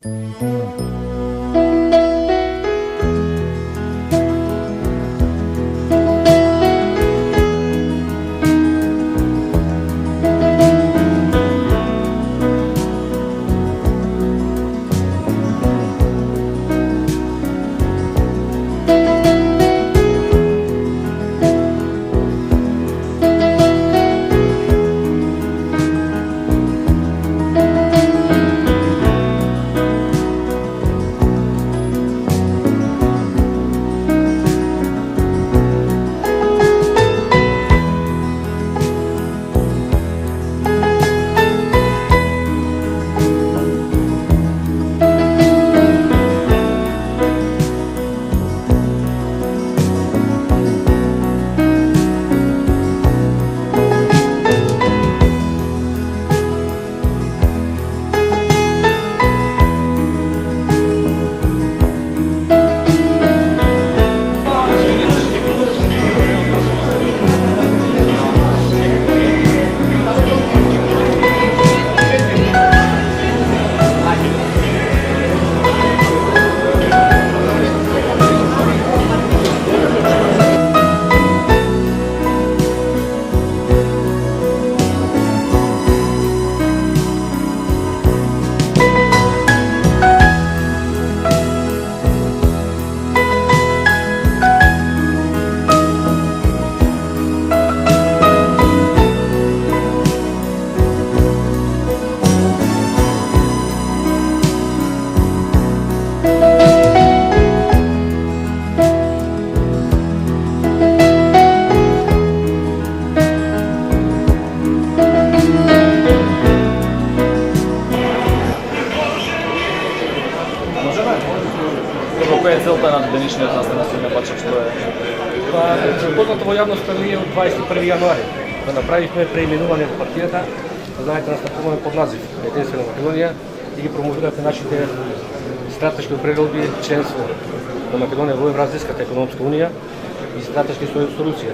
Коя е целта на денешният нас на Бачев, що е? Познато во јавноста ние од 21 јануари да направихме преименување на партијата. Знаете, настапуваме под назив Единствена Македонија и ги промовираме нашите стратешки определби, членство на Македонија во Евразиската економска унија и стратешки сојуз со Русија.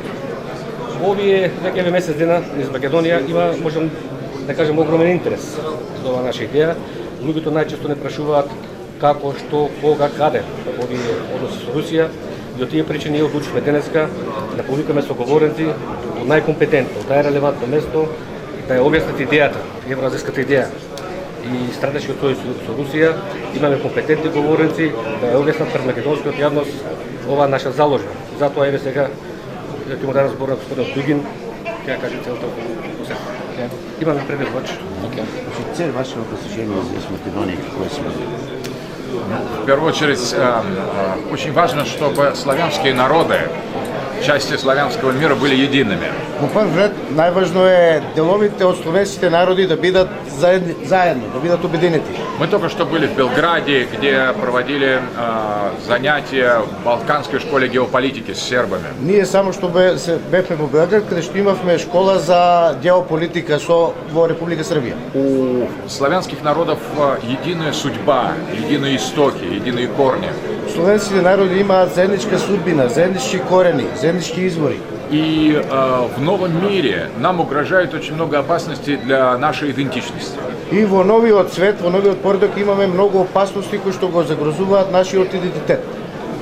Овие веќе месец дена низ Македонија има, можам да кажем, огромен интерес за оваа наша идеја. Луѓето најчесто не прашуваат како, што, кога, каде овие односи со Русија. И од тие причини ние одлучивме денеска да повикаме соговорници од најкомпетентно, од најрелевантно место, да ја објаснат идејата, евразиската идеја и стратешкиот сојуз со Русија. Имаме компетентни говорници да ја објаснат пред македонскиот јавност оваа наша заложба. Затоа еве сега ќе му дадам збор на господин Дугин, ќе ја каже целта околу посета. Имаме преведувач. Цель вашего посещения здесь в Македонии какой сегодня? В первую очередь, очень важно, чтобы славянские народы, части славянского мира были едиными. Во прв ред најважно е деловите од словенските народи да бидат заедно, да бидат обединети. Мы только что были в Белграде, где проводили занятия в Балканской школе геополитики с сербами. Ние само што бевме во Белград, каде што имавме школа за геополитика во Република Србија. У славянских народов единая судьба, единые истоки, единые корни. Словенските народи имаат заедничка судбина, заеднички корени, заеднички извори. И в новом мире нам угрожает очень много опасностей для нашей идентичности. И во новиот свет, во новиот поредок имаме многу опасности кои што го загрозуваат нашиот идентитет.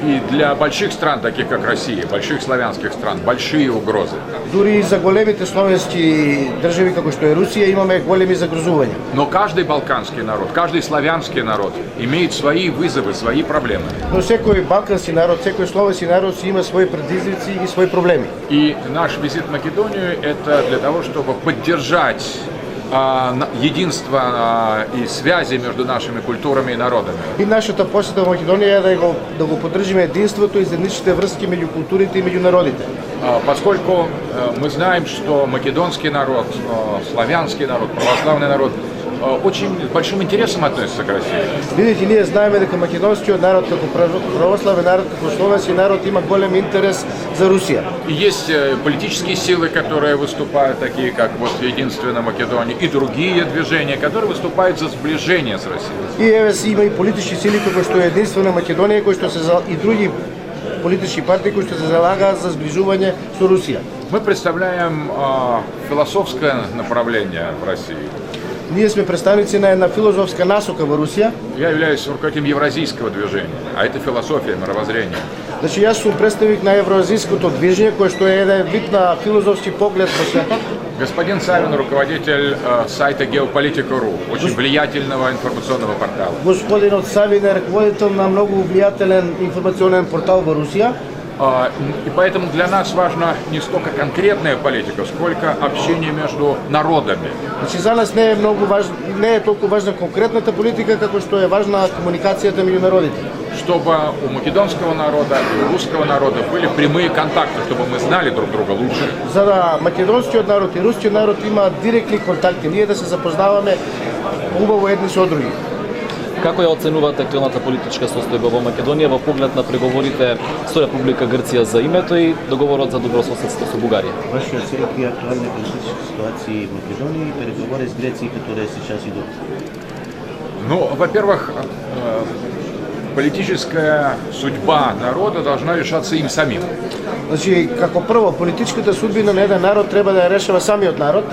И для больших стран, таких как Россия, больших славянских стран, большие угрозы. Дури и за големите словенски држави како што е Русија имаме големи загрозувања. Но каждый балканский народ, каждый славянский народ имеет свои вызовы, свои проблемы. Но секој балкански народ, секој словенски народ има свои предизвици и свои проблеми. И наш визит в Македонию – это для того, чтобы поддержать единство и связи между нашими културами и народами. И нашата посета во Македонија е да го поддржиме единството и заедничните врски меѓу културите и меѓу народите. Поскольку мы знаем, что македонский народ, славянский народ, православный народ очень большим интересом относится к России. Видите, ние знаеме дека македонскиот народ како православен народ, како словенски народ има голем интерес за Русија. И есть политические силы, которые выступают, такие как вот Единственная Македония, и другие движения, которые выступают за сближение с Россией. И еве има и политички сили како што е Единствена Македонија, кои што се и други политички партии, кои што се залагаат за сближување со Русија. Мы представляем философское направление в России. Ние сме представници на една филозофска насока во Русија. Я являюсь руководителем евразийского движения, а это философия, мировоззрение. Значи јас сум представник на евроазijското движење кое што е еден вид на филозофски поглед во светот. Господин Савин, руководитель сайта Geopolitica.ru, очень влиятельного информационного портала. Господинот Савин е раководител на многу влијателен информационен портал во Русија. И поэтому для нас важна не столько конкретная политика, сколько общение между народами. Значи за нас не е многу важно, не е толку важна конкретната политика како што е важна комуникацијата меѓу народите. Чтобы у македонского народа и у русского народа были прямые контакты, чтобы мы знали друг друга лучше. За да македонскиот народ и рускиот народ имаат директни контакти, ние да се запознаваме убаво едни со други. Како ја оценувате актуелната политичка состојба во Македонија во поглед на преговорите со Република Грција за името и договорот за добрососедство со Бугарија? Ваши оценки актуальной политической ситуации в Македонии и переговоры с Грецией, которые сейчас идут? Ну, во-первых, политическая судьба народа должна решаться им самим. Значи, како прво, политичката судбина на еден народ треба да ја решава самиот народ.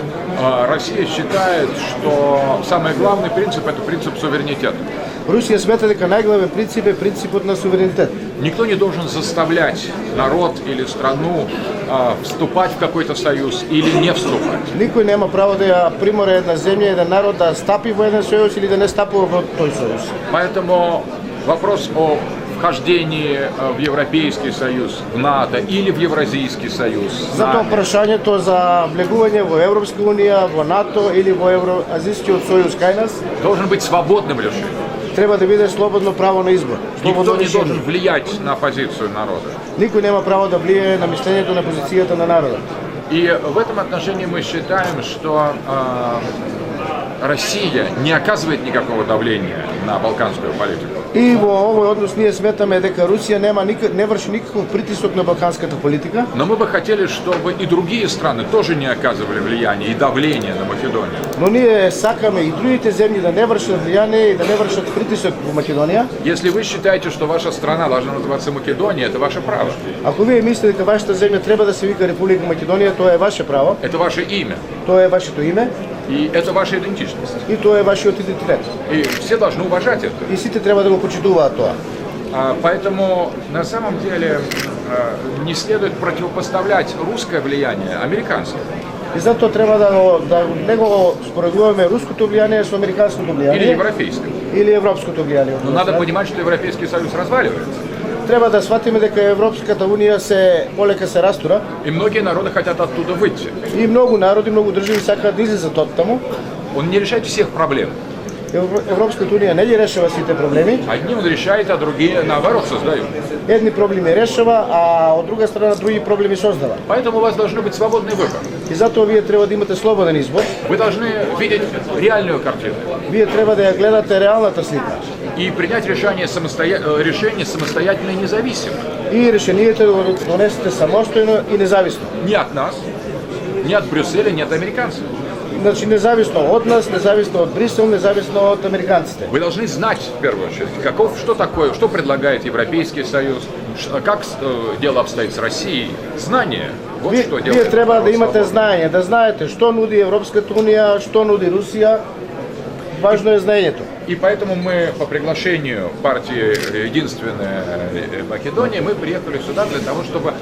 Россия считает, что самый главный принцип – это принцип суверенитета. Русија смета дека најглавен принцип е принципот на суверенитет. Никто не должен заставлять народ или страну вступать в какой-то союз или не вступать. Никој нема право да ја примора една земја, еден народ да стапи во еден сојуз или да не стапува во тој сојуз. Поэтому вопрос о вхождении в Европейский союз, в НАТО или в Евразийский союз. Затоа прашањето за влегување во Европска унија, во НАТО или во Евроазијскиот сојуз кај нас Должен быть свободным решением. треба да биде слободно право на избор. Никто Слободно не должен решение. влиять на позицию народа. Никој нема право да влијае на мислењето на позицијата на народот. И в этом отношении мы считаем, что Россия не оказывает никакого давления на балканскую политику. И во овој однос ние сметаме дека Русија не врши никаков притисок на балканската политика. Но мы бы хотели, чтобы и другие страны тоже не оказывали влияние и давление на Македонию. Но ние сакаме и другите земји да не вршат влијание и да не вршат притисок во Македонија. Если вы считаете, что ваша страна должна называться Македония, это ваше право. Ако вие мислите дека вашата земја треба да се вика Република Македонија, тоа е ваше право, Это ваше имя. тоа е вашето име И это ваша идентичность. и тоа е вашиот идентитет. И все должны уважать это. И сите треба да го почитуваат тоа. Поэтому на самом деле не следует противопоставлять русское влияние американскому И затоа треба да не го споредуваме руското влијание со американското или влијание европейскому. или европското влијание. Но надо понимать, что Европейский Союз разваливается. Треба да сватиме дека Европската унија се полека се растура И многие народы хотят оттуда выйти. и многу народи, многу држави сакаат да излезат од таму. Он не решает всех проблем. Европската унија не ги решава сите проблеми. Одни он решает, а другие наоборот создают. Едни проблеми решава, а од друга страна други проблеми создава. Поэтому у вас должен быть свободный выбор. И затоа вие треба да имате слободен избор. Вы должны видеть реальную картину Вие треба да ја гледате реалната слика и принять решение самостоятельно и независимо. и решението да го донесете самостојно и независно. Не от нас, не от Брюсселя, не от американцев. Значи независно од нас, независно од Брисел, независно од американците. Вы должны знать, в первую очередь, что такое, что предлагает Европейский Союз, как дело обстоит с Россией. Знание. Вот что Вие делает треба да народ имате свободным. знаење, да знаете што нуди Европската унија, што нуди Русија. Важно е знаењето. И поэтому мы по приглашению партии «Единственная Македония» мы приехали сюда для того, чтобы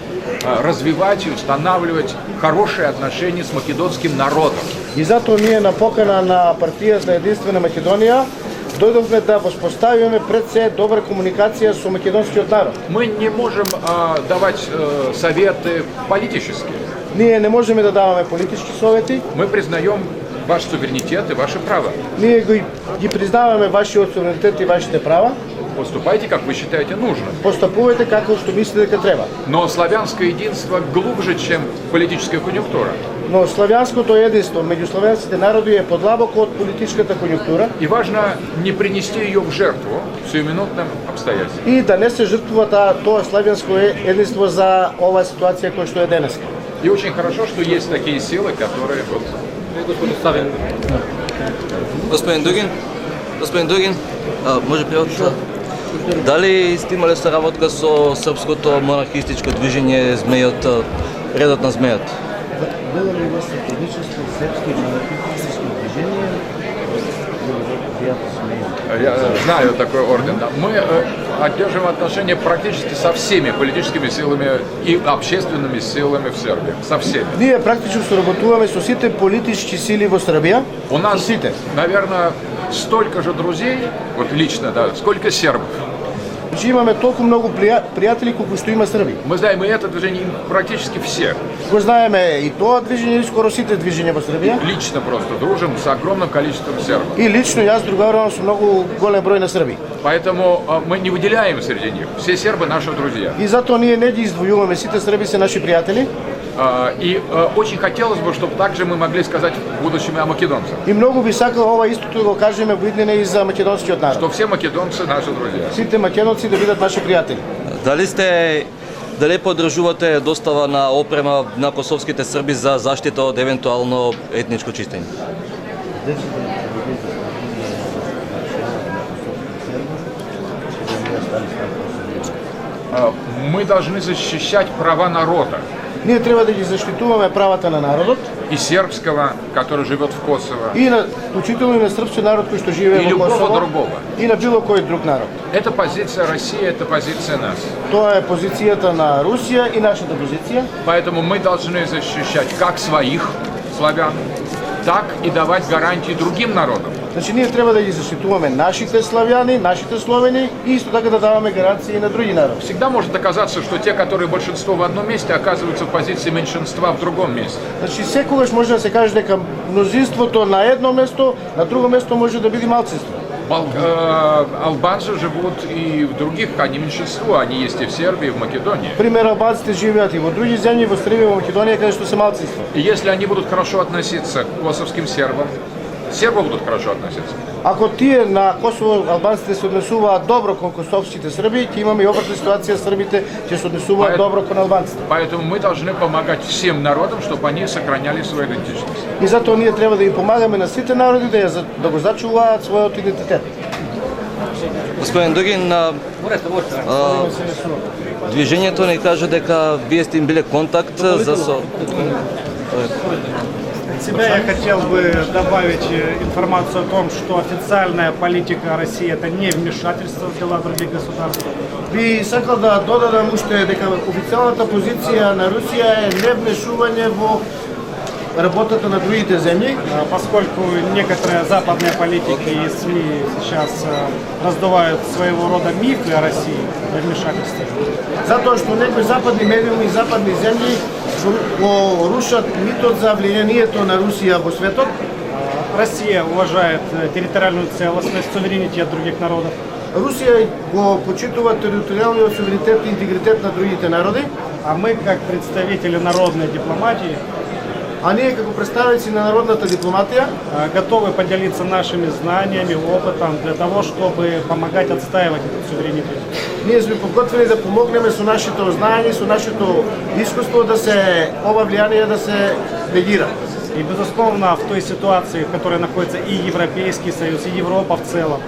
развивать и устанавливать хорошие отношения с македонским народом. И затоа ние на покана на партијата Единствена Македонија дојдовме да воспоставиме пред се добра комуникација со македонскиот народ. Мы не можем давать советы политические. Ние не можеме да даваме политички совети, Мы признаем ваш суверенитет и ваши права. ние ги признаваме вашиот суверенитет и вашите права, Поступайте, как вы считаете нужным. постапувајте како што мислите дека треба. Но славянское единство глубже, чем политическая конъюнктура. Но славянското единство меѓу славянските народи е подлабоко од политичката конјунктура И важно не принести ее в жертву сиюминутным обстоятельствам. и да не се жртвува тоа славянско единство за оваа ситуација која што е денеска. И очень хорошо, что есть такие силы, которые вот Господин Савин, Господин Дугин, може превод? Дали сте имале соработка со српското монархистичко движење Змејот, редот на Змејот? Было ли у вас сотрудничество с сербским монархистическим движением предприятия смеют. Я знаю такой орден. Да. Мы поддерживаем отношения практически со всеми политическими силами и общественными силами в Сербии. Со всеми. Ние практично соработуваме со сите политички сили во Србија. У нас, Со сите. наверное, столько же друзей, вот лично, да, сколько сербов. Значи имаме толку многу пријатели колку што има срби. Мы знаем и это движение, и практически все. Го знаеме и тоа движење, и скоро сите движења во Србија. Лично просто дружим с огромным количеством сербов. И лично јас другарувам со многу голем број на срби. Поэтому мы не выделяем среди них. Все сербы наши друзья. И затоа ние не ги издвојуваме, сите срби се наши пријатели. И очень хотелось бы, чтобы также мы могли сказать в будущем и о македонцах. И многу би сакал ова истото да го кажеме во иднина и за македонскиот народ. Что все македонцы наши друзья. Сите македонци да бидат наши пријатели. Дали поддржувате достава на опрема на косовските срби за заштита од евентуално етничко чистење? Децата да за Мы должны защищать права народа. Ние треба да ги заштитуваме правата на народот И сербского, который живет в Косово. и на вклучително и на српски народ кој што живее И во любого Косово другого. и на било кој друг народ. Это позиция России, это позиция нас. Тоа е позицијата на Русија и нашата позиција. Поэтому мы должны защищать как своих славян, так и давать гарантии другим народам. Значи ние треба да ги заштитуваме нашите славјани, нашите словени и исто така да даваме гаранции на други народи. Всегда может оказаться, что те, которые большинство в одном месте, оказываются в позиции меньшинства в другом месте. Значи секогаш може да се каже дека мнозинството на едно место, на друго место може да биде малцинство. Албанцы живут и в других, они меньшинство, они есть и в Сербии, и в Македонии. Пример, албанците живеат и во други земји, во Србија, во Македонија, каде што се малцинство. И если они будут хорошо относиться к косовским сербам, сербы будут хорошо относиться. Ако тие на Косово албанците се однесуваат добро кон косовските срби, ќе имаме и обратна ситуација, србите ќе се однесуваат добро кон албанците. Поэтому мы должны помогать всем народам, чтобы они сохраняли свою идентичность. И затоа ние треба да им помагаме на сите народи да го зачуваат својот идентитет. Господин Дугин, движењето ни каже дека вие сте им биле контакт за От себя я хотел бы добавить информацию о том, что официальная политика России – это не вмешательство в дела других государств. Би сакал да додадам уште дека официјалната позиција на Русија е невмешување во работата на другите земји, Поскольку некоторые западные политики и СМИ сейчас раздувают своего рода мифы о России, о вмешательстве. затоа што некои западни медиуми и западни земји го рушат митот за влијанието на Русија во светот. Россия уважает территориальную целостность, суверенитет других народов. Русија го почитува територијалниот суверенитет и интегритет на другите народи, А мы, как представители народной дипломатии, а ние како представници на народната дипломатија готовы поделиться нашими знаниями, опытом для того, чтобы помогать отстаивать этот суверенитет. ние сме подготвени да помогнеме со нашето знаење, со нашето искуство да се ова влијание да се негира. И, безусловно, в той ситуации, в которой находится и Европейский Союз, и Европа в целом,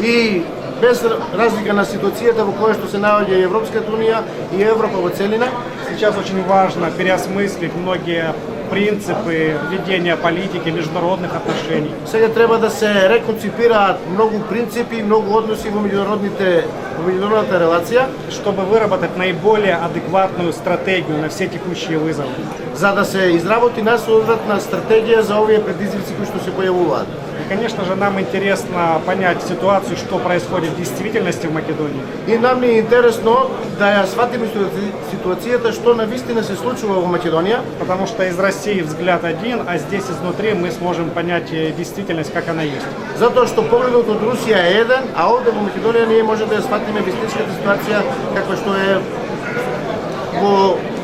И без разлика на ситуацијата во која што се наоѓа и Европската унија и Европа во целина, сейчас очень важно переосмыслить многие принципы ведения политики, международных отношений. сега треба да се реконципираат многу принципи, многу односи во меѓународната релација, Чтобы выработать наиболее адекватную стратегию на все текущие вызовы. за да се изработи насоодветна стратегија за овие предизвици кои што се појавуваат. И, конечно же, нам интересно понять ситуацию, что происходит в действительности в Македонии. И нам ни е интересно да ја сватиме ситуацијата што навистина се случува во Македонија, Потому что из России взгляд один, а здесь изнутри мы сможем понять действительность, как она есть. затоа што погледот од Русија е еден, а овде во Македонија ние можеме да ја сватиме вистинската ситуација каква што е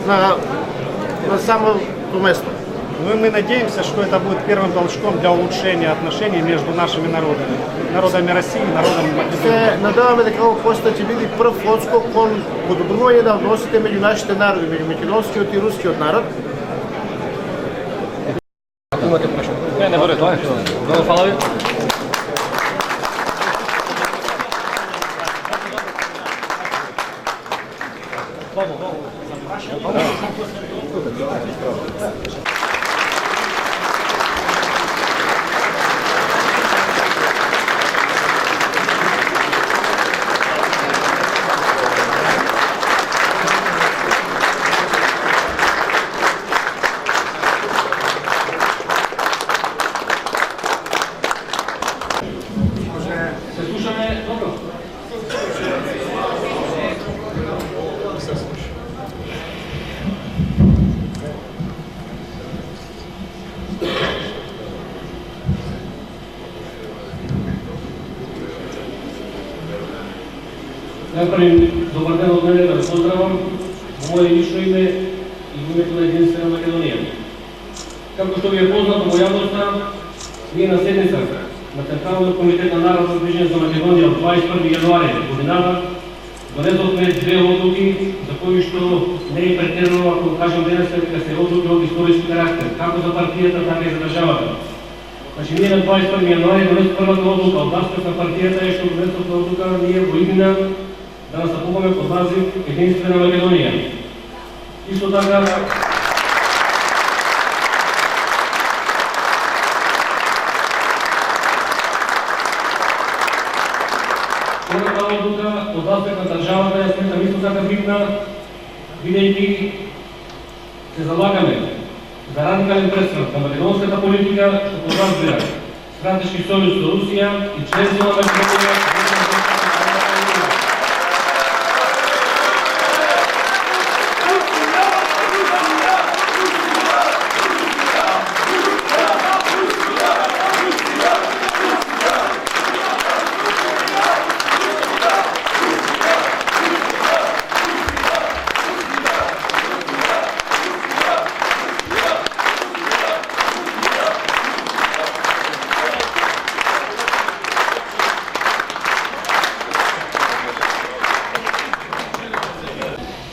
на самото место. Ну и мы надеемся, что это будет первым толчком для улучшения отношений между нашими народами. Народами России и народами Македонии. Се надеваме дека овој постат ќе биде прв одскок кон подобрување на односите меѓу нашите народи, меѓу македонскиот и рускиот народ. Имате прашање? Не верувам, тоа е. Много фала ви. Najprej dobar dan od mene, da vas pozdravim u moje lično ime i u imето на Единствена Македонија. Како што ви е познато во јавноста, ние на седницата на Централниот комитет на Народно движење за Македонија од 21 јануари годината донесовме две одлуки за кои што не е претерано, ако кажем денес, дека се одлуки од историски карактер, како за партијата, така и за државата. Значи, ние на 21 јануари донесовме првата одлука од аспект на партијата е што донесовме одлука ние во иднина да настапуваме под назив Единствена Македонија. Исто така, втората одлука од аспект на државата ја сметам исто така битна, бидејќи се залагаме за радикален пресврт на македонската политика, што подразбира стратешки сојуз со Русија и членство на Македонија.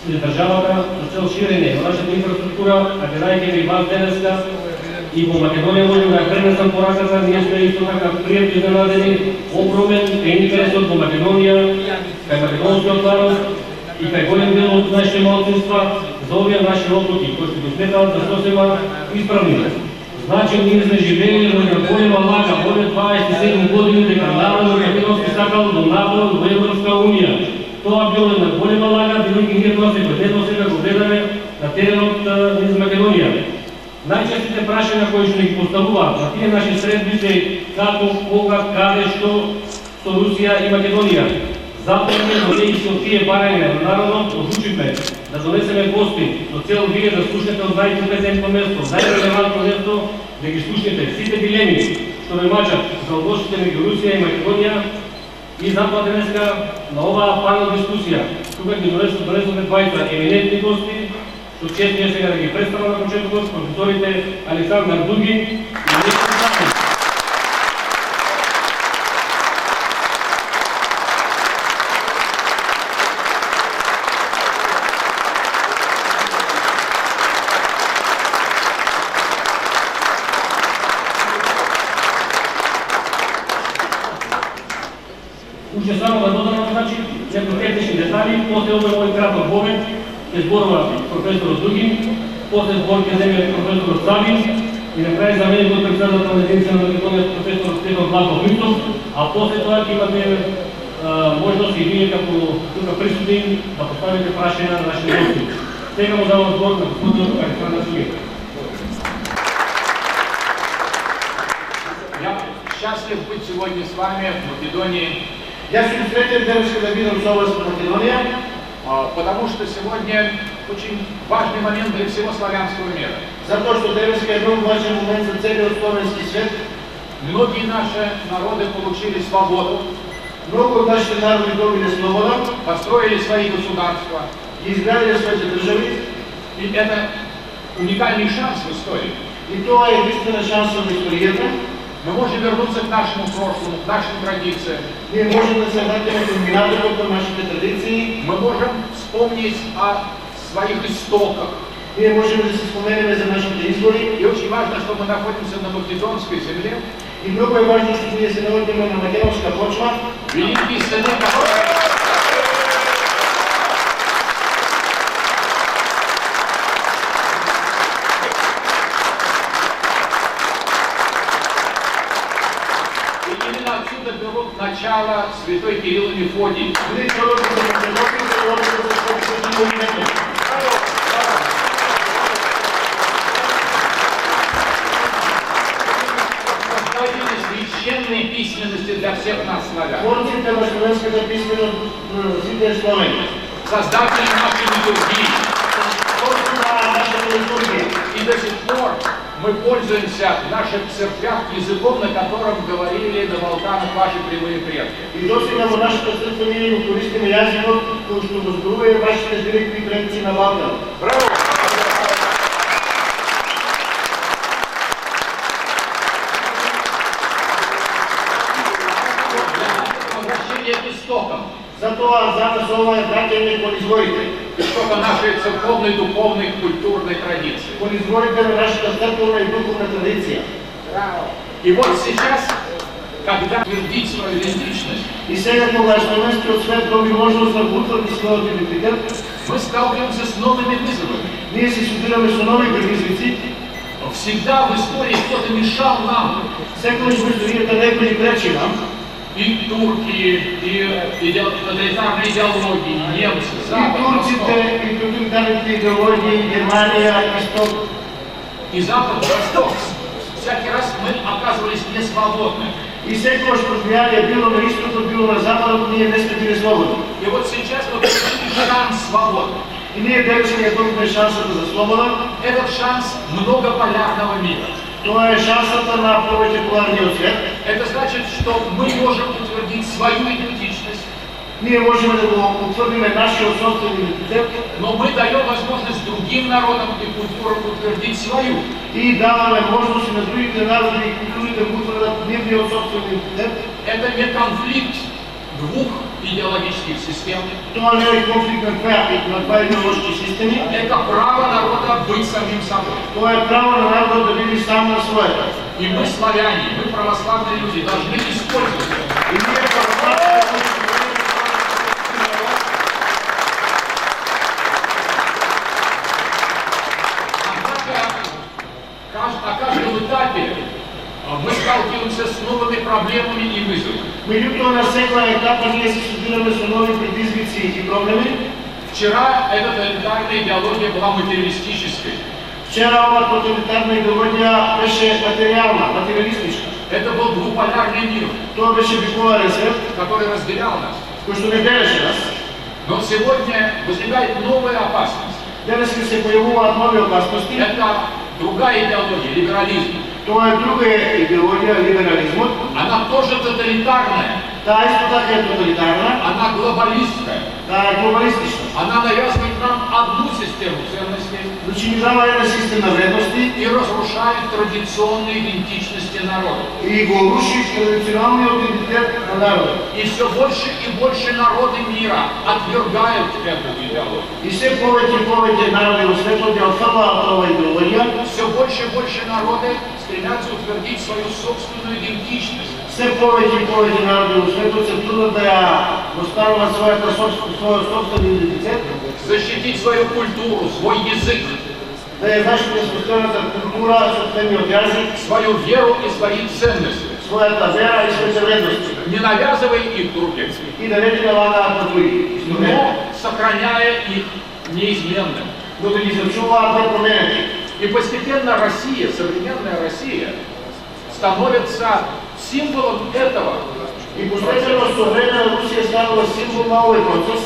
Државата со цел ширење на нашата инфраструктура, а гледајќи и вас денеска и во Македонија можем да ја пренесам пораката, ние сме исто така пријатно изненадени огромен е интересот во Македонија, кај македонскиот народ и кај голем дел од нашите малцинства за овие наши одлуки, кои што ги сметаат за сосема исправни. Значи, ние сме живеели во една голема лага во 27 години дека народот македонски сакал до НАТО во Европска унија. Тоа било една голема лага, бидејќи ние тоа секојдневно сега го гледаме на теренот низ Македонија. Најчестите прашања кои што ни ги поставуваат на тие наши средби се како, кога, каде, што со Русија и Македонија. Затоа ние доаѓајќи од тие барања на народот, одлучивме да донесеме гости со цел вие да слушнете од најкомпетентно место, најрелевантно место, да ги слушнете сите дилеми што ме мачат за односите меѓу Русија и Македонија. И затоа денеска на оваа панел дискусија, тука ги донесовме двајца еминентни гости, што често е сега да ги представам на почетокот, професорите Александар Дугин и Нестор Саков. Уште само да додам, значи, некои технични детали, после овој краток момент ќе зборува професорот Дугин, после збор ќе земе професорот Савин и на крај заменикот председател на Единствена Македонија професор Стефан Влахов Митов, а после тоа ќе имате можност и вие како тука присутни да поставите прашања на нашите гости. Сега му давам збор на господинот Александар Дугин. Я счастлив быть сегодня с вами в Македонии. Јас сум среќен денеска да видам со вас во Македонија, Потому что сегодня очень важный момент для всего славянского мира. затоа што денеска е многу важен момент за целиот славенски свет. Многие наши народы получили свободу, Многу од нашите народи добиле слобода, построили свои государства. ги изградиле своите држави, И это уникальный шанс в истории. и тоа е единствена шанса во историјата. Мы можем вернуться к нашему прошлому, к нашим традициям. Ние можеме да се вратиме кон минатокот на нашите традиции. Мы можем вспомнить о своих истоках. Ние можеме да се споменеме за нашите извори. И очень важно, что мы находимся на македонской земле. И многу е важно што ние се наоѓаме на македонска почва. Великие сыны, которые... И именно отсюда берут начало святой Кирилл и Мефодий. Священной письменности для всех нас, славян. Творците на словенската писменост сите словени. Создатели нашей литургии. Творците на нашата литургија. И до сих пор мы пользуемся в наших церквях языком, на котором говорили на Балканах ваши прямые предки. И досега во нашата црква ние го користиме јазикот кој што го зборуваат вашите директни предци на Балкан. Браво! Обращение к истокам. Затоа за нас ова е враќање кон изворите. Истока нашей церковной, духовной, культурной традиции. Кон изворите на нашата црковна и духовна традиција. И вот сейчас, когда твердить свою идентичность, И сега кога словенскиот свет доби можност да го утврди својот идентитет, мы сталкиваемся с новыми вызовами. ние се судираме со нови предизвици. Всегда в истории кто-то мешал нам. Секогаш во историјата некој ни пречи нам. И турки, и тоталитарные идеологии, и немцы, И Запад, турците, Восток. и тоталитарните идеологии, и Германија, Исток. И Запад, и Восток. Всякий раз мы оказывались несвободны. И секогаш влијание било на Истокот, било на Западот, ние не сме били слободни. И вот сейчас мы получили шанс свободы. И ние денеска ја добивме шансата за слобода. Этот шанс многополярного мира. Тоа е шансата на повеќе поларниот свет. Это значит, что мы можем утвердить свою идентичность, Ние можеме да го утврдиме нашиот собствен идентитет но мы даем возможность другим народам и культурам утвердить свою. и даваме можност на другите народи и култури да го утврдат нивниот собствен идентитет. Это не конфликт двух идеологических систем. Тоа не е конфликт на два идеолошки системи. Это право народа быть самим собой. Тоа е право на народот да биде сам на своето. И мы, славяне, мы православные люди, должны использовать это. И ние православните На каждом этапе мы сталкиваемся с новыми проблемами и вызовами. меѓутоа на секоја етапа ние се судираме со нови предизвици и проблеми. Вчера эта тоталитарная идеология была материалистической. Вчера ова тоталитарна идеологија беше материјална, материалистичка. Это был двуполярный мир, Тоа беше биполарен свет, который разделял нас. кој што не делеше нас. Но сегодня возникает новая опасность. Денес се појавуваат нови опасности. Это другая идеология, либерализм. Тоа е друга идеологија, либерализмот. Она тоже тоталитарная, Таа исто така е тоталитарна, она глобалистская. таа е глобалистична. Она навязывает нам одну систему ценностей Значи ни дава една система вредности и разрушает традиционные идентичности народа. и го руши традиционалниот идентитет на народот. И все больше и больше народы мира отвергают эту идеологию. И се повеќе и повеќе народи во светот ја отфрлаат оваа идеологија. Все больше и больше народы стремятся утвердить свою собственную идентичность. Се повеќе и повеќе народи во светот се трудат да ја остават својот собствен идентитет, Защитить свою культуру, свой язык, да ја заштите собствената култура, собствениот јазик, свою веру и свои ценности, својата вера и своите вредности. не навязывая их другим, И да не ги налагаат на други, но сохраняя их неизменным. но да ги зачуваат непроменети. И постепенно Россия, современная Россия, становится символом этого. И постепенно со време Русија станала символ на овој процес.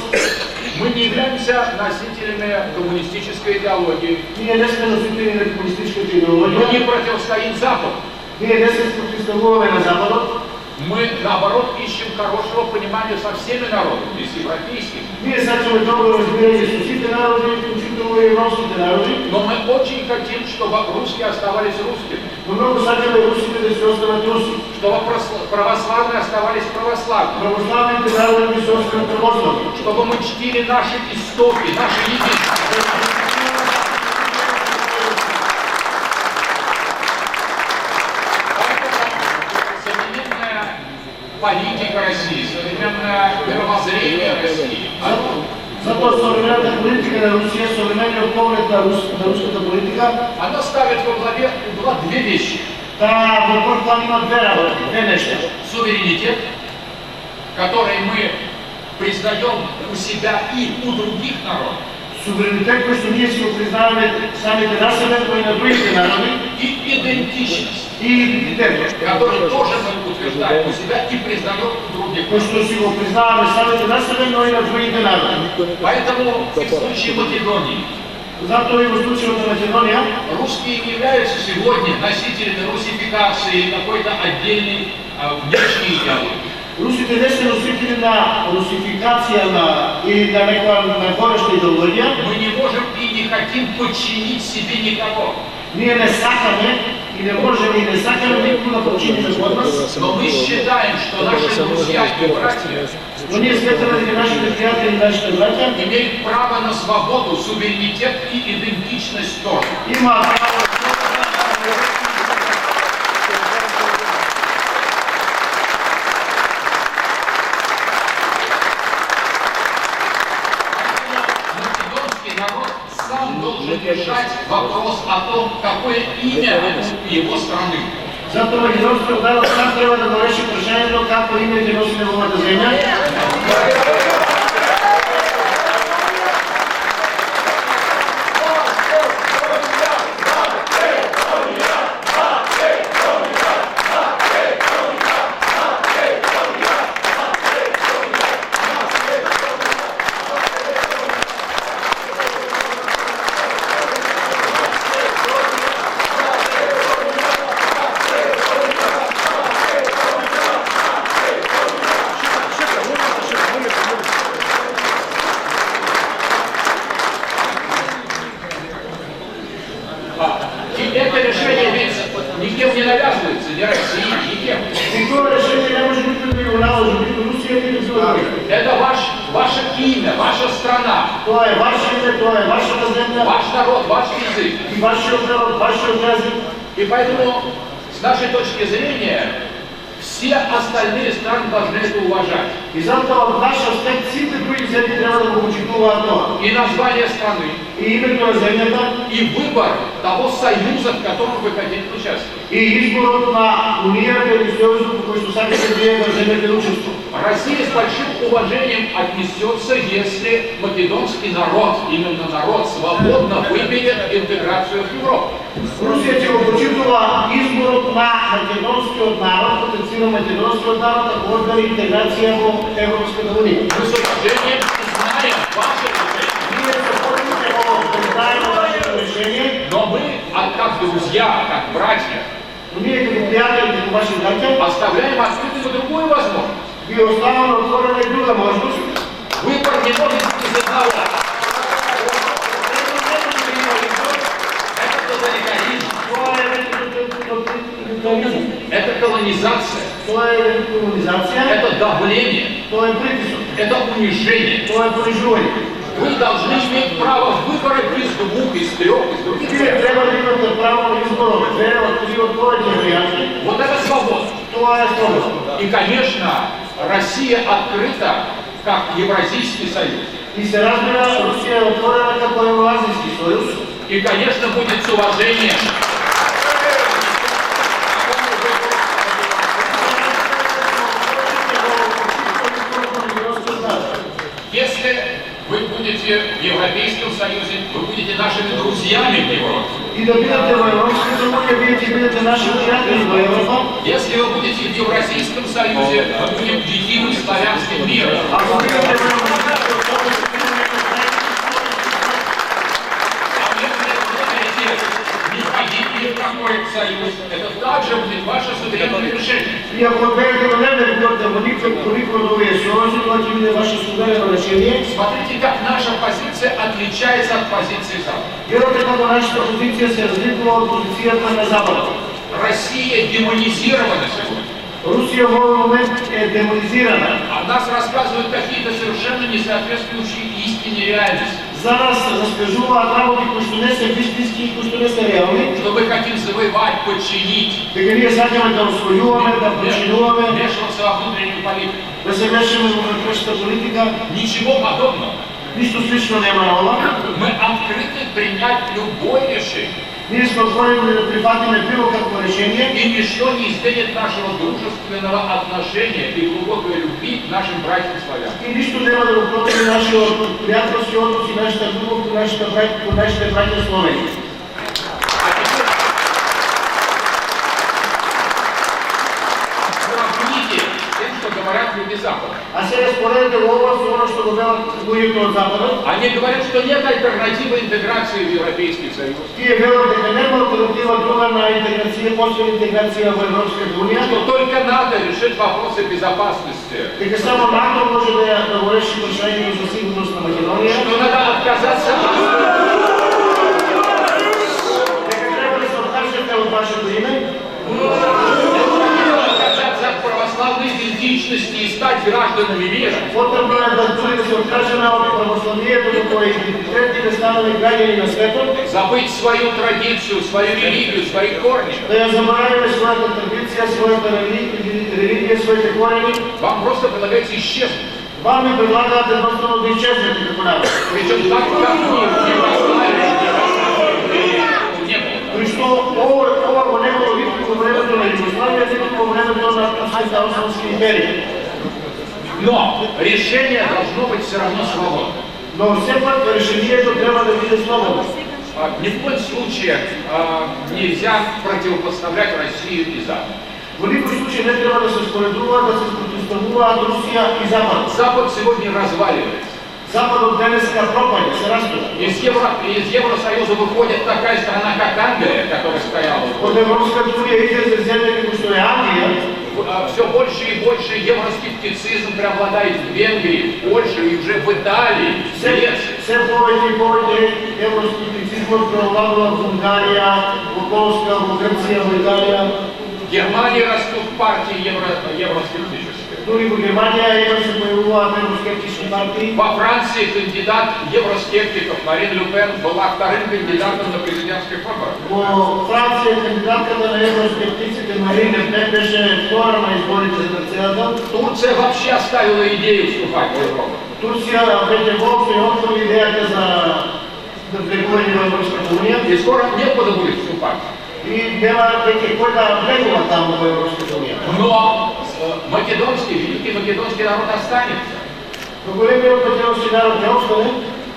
Мы не являемся носителями коммунистической идеологии. Ние не сме носители на комунистичката Мы идеологија, не противостоим Западу. ние не се противоставуваме на Западот, Мы, наоборот, ищем хорошего понимания со всеми народами, и с европейскими. ние сакаме добро разбирање со сите народи, вклучително и европските народи, Но мы очень хотим, чтобы русские оставались русскими, но многу сакаме русите да се останат руси, чтобы православные оставались православными, православните народи да се останат православни, чтобы мы чтили наши истоки, наше единство. Современная политика России, современное мировоззрение России, затоа современата политика на Русија, современиот поглед на руската политика, она ставит во главе угла две вещи. таа во прв план има две работи, две нешта. Суверенитет, который мы признаем у себя и у других народов, Суверенитет кој што ние си го признаваме самите на себе, но и на другите народи, и идентичность, и идентитет, который тоже мы утверждаем у себя и признаем у других. кој што си го признаваме самите на себе, но и на другите народи. Поэтому и в случае Македонии Затоа и во случајот на Македонија, Русские не являются сегодня носителями русификации или какой-то отдельной внешней идеологии. русите не се носители на русификација или на некоја нагорешна идеологија. Мы не можем и не хотим подчинить себе никого. Ние не сакаме и не можеме и не сакаме никого да подчиниме под нас. Но мы считаем, что наши друзья и братья Но ние сметаме дека нашите пријатели и нашите браќа имеют право на свободу, суверенитет и идентичность тоже. имаат право Македонский народ сам должен решать вопрос о том, какое имя его страны. Затоа македонскиот народ сам треба да го реши прашањето како име ќе носи неговата земја. И это решение ведь никем не навязывается, ни России, никем. И тоа решение не може никој да го наложи, ниту Русија, ниту било кој. Это ваше имя, ваша страна, Тоа е ваше име, тоа е вашата земја ваш народ, ваш язык. и вашиот народ, вашиот јазик. И поэтому, с нашей точки зрения, все остальные страны должны это уважать. И затоа од наш аспект сите други земји треба да го почитуваат тоа. И название страны, И името на земјата, и выбор того союза, в котором вы хотите участвовать. и изборот на унијата или сојузот во кој што сакате вие да земете учество. Россия с большим уважением отнесется, если македонский народ, именно народ, свободно выберет интеграцию в Европу. Русија ќе го почитува изборот на македонскиот народ, потенцирано македонскиот народ, ако одбери интеграција во Европската унија. Мы с уважением знаем ваше решение. Ние се потребуваме да знаеме вашето решение, Но мы, как друзья, как братья, но ние како пријатели, како ваши браќа, оставляем открытым другую возможность. ви оставаме отворена и друга можност. Выбор не может быть из одного. Это тоталитаризм, это колонизация, Тоа е колонизација, это давление, тоа е притисок, это унижение. тоа е понижување. Вы должны иметь право выбора из двух, из трех, из других. Вие треба да имате право на избор од две, од три, од повеќе варијанти. Вот это свобода. Тоа е слобода. И, конечно, Россия открыта как Евразийский союз. И се разбира, Русија е отворена како Евроазијски сојуз. И, конечно, будет с уважением. Если вы будете в Европейском Союзе, вы будете нашими друзьями в Европе. И да бидете во Европската унија, вие ќе бидете наши пријатели во Европа. Если вы будете в Евразийском Союзе, мы будем единым славянским миром. Ако бидете во Европската А если вы будете не входить ни в какой союз, это также будет ваше суверенное решение. и ако одберете да не бидете во никој од овие сојузи, тоа ќе биде ваше суверено решение. Смотрите, как наша позиция отличается от позиции Запада. Гледате како нашата позиција се разликува од позицијата на Западот. Россия демонизирована сегодня. Русија во овој момент е демонизирана. О нас рассказывают какие-то совершенно несоответствующие истине реальности. За нас раскажуваат работи кои што не се вистински и кои што не се реални. Что мы хотим завоевать, подчинить, Дека ние сакаме да освојуваме, да подчинуваме, вмешиваться во внутреннюю политику. да се мешаме во вътрешната политика. Ничего подобного. Ништо слично нема на ова. Мы открыты принять любое решение. Ние сме отворени да прифатиме било какво решение. И ничто не изменит нашего дружественного отношения и глубокой любви к нашим братьям-славянам. И ништо нема да го промени нашиот пријателски однос и нашата љубов кон нашите браќа Словени. Сравните с тем, что говорят люди Запада. А сега споредите ова со оно што го велат луѓето од Западот. Они говорят, что нет альтернативы интеграции в Европейский Союз. Тие велат дека нема алтернатива друга на интеграција, после интеграција во Европската унија. Что только НАТО решит вопросы безопасности. Дека само НАТО може да го реши прашањето за сигурност на Македонија. Что надо отказаться от от вашето име. отказаться от православной идентичности и стать гражданами мира. Потребно е да се откажеме од православието како идентитет и да станеме граѓани на светот. Забыть свою традицию, свою религию, свои корни. Да ја заборавиме својата традиција, својата религија, своите корени. Вам просто предлагается исчезнуть. Вам ми предлагаат едноставно да исчезнете како народ. Причем так, как не поставили. При што ова го не го види во времето на Југославија, ниту во времето на Австро-Османска империја. Но решение должно быть все равно свободным. Но сепак решението треба да биде слободно. Ни в коем случае нельзя противопоставлять Россию и Запад. Во никој случај не треба да се споредуваат, да се противоставуваат Русија и Запад. Запад сегодня разваливается. Западот денеска пропаѓа, се растува. Из Евросоюза выходит такая страна, как Англия, которая стояла. Од Европската унија излезе земја како што е Англија. Все больше и больше евроскептицизм преобладает в Венгрии, в Польше и уже в Италии, в Греции. Се повеќе и повеќе евроскептицизмот преобладува во Унгарија, во Полска, во Грција, во Италија. В Германии растут партии евроскептические. Дури во Германија се појавуваат евроскептични партии. Во Франции кандидат евроскептиков Марин Ле Пен была вторым кандидатом на президентских выборах. Во Франција кандидатката на евроскептиците Марин Ле Пен беше втора на изборите за председател. Турция вообще оставила идею вступать в Европу. Турција веќе воопшто ја отвори идејата за влегување во Европската унија. И скоро некуда будет вступать. И нема веќе кој да влегува таму во Европската унија. Но великий македонский народ останется. Но големиот македонски народ не остане.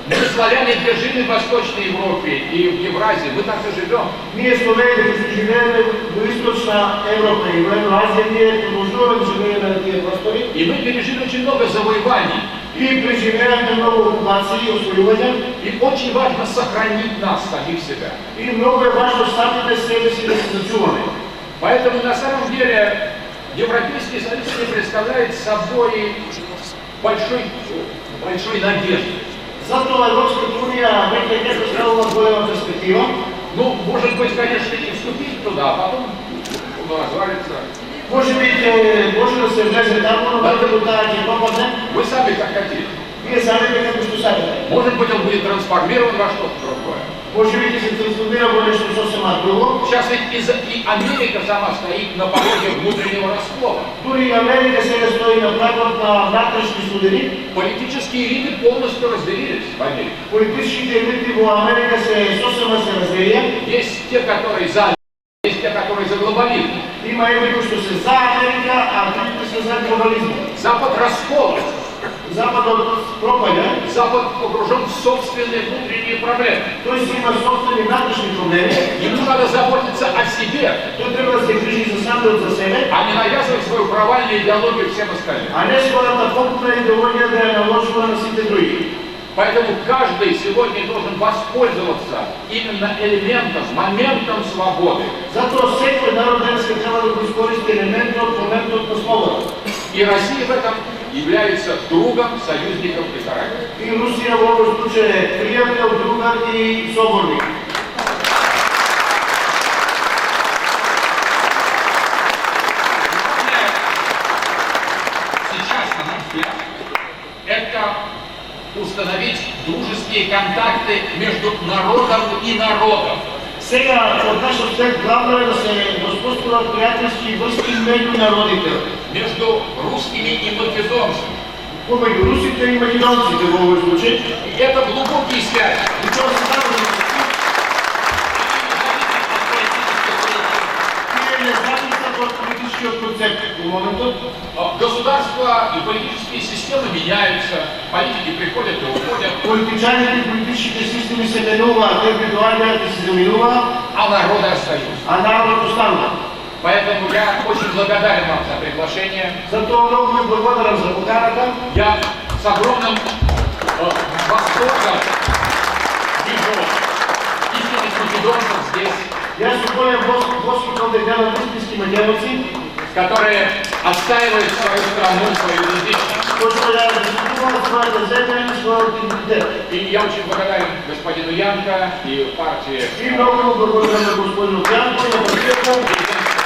Мы, славяне, где жили в Восточной Европе и в Евразии, мы так и живем. Ние словени, които живееме во Источна Европа и во Евразија, ние продолжуваме да живееме на тие простори. И мы пережили очень много завоеваний. И преживеахме много окупации и освојувања. И очень важно сохранить нас, самих себя. И много е важно самите себе си да се зачуваме. Поэтому на самом деле Европейский Союз не представляет собой большой надежды. Затоа Европската унија веќе не представува голема перспектива. Ну, может быть, конечно, и вступить туда, а потом развалится. Може би може да се влезе таму, но веќе таа ќе пропадне. Вы сами как хотите. Вие сами како што сакате. Может быть, он будет трансформирован во что-то другое. Може би ќе се трансформира во нешто сосема друго. Сейчас ведь и Америка сама стоит на пороге внутреннего раскола. Дури Америка сега стои на прагот на внатрешни судени. Политические элиты полностью разделились в Америке. Политическите елити во Америка сосема се разделија. Есть те, которые за, есть те, которые за глобализм. Има едни кои што се за Америка, а другите се за глобализм. Запад расколот. Западот пропаѓа. Запад погружен в собственные внутренние проблемы. Тој си има собствени внатрешни проблеми. Ему надо заботиться о себе. Тој треба да се грижи за самиот за себе, А не навязывать свою провальную идеологию всем остальным. а не својата погубна идеологија да ја наложува на сите други. Поэтому каждый сегодня должен воспользоваться именно элементом, моментом свободы. Затоа секој народ денеска треба да го искористи моментот на слобода. И Россия в этом является другом, союзником и соратником. И Русија во овој случај е пријател, другар и соборник. Сейчас, на наш взгляд, это установить дружеские контакты между народом и народом. Сега, од нашиот свет, главно е да се воспостават пријателски врски меѓу народите. Между русскими и македонцами. Помеѓу русите и македонците во овој случај. И это глубокие связи. И тоа се дава од политичкиот концепт во моментот. Государства и политические системы меняются, политики приходят и уходят, Политичаните и политичките системи се менуваат, те доаѓаат и се заминуваат, а народы остаются. а народот останува. Поэтому я очень благодарен вам за приглашение. Затоа много ви благодарам за поканата. Я с огромным восторгом вижу истинных македонцев здесь, Јас сум голем восторг да гледам истински македонци, которые отстаивают свою страну, свою идентичность. кои што ја защитуваат својата земја и својот идентитет. И я очень благодарен господину Янко и партии. И много благодарам на господину Янко и на партијата.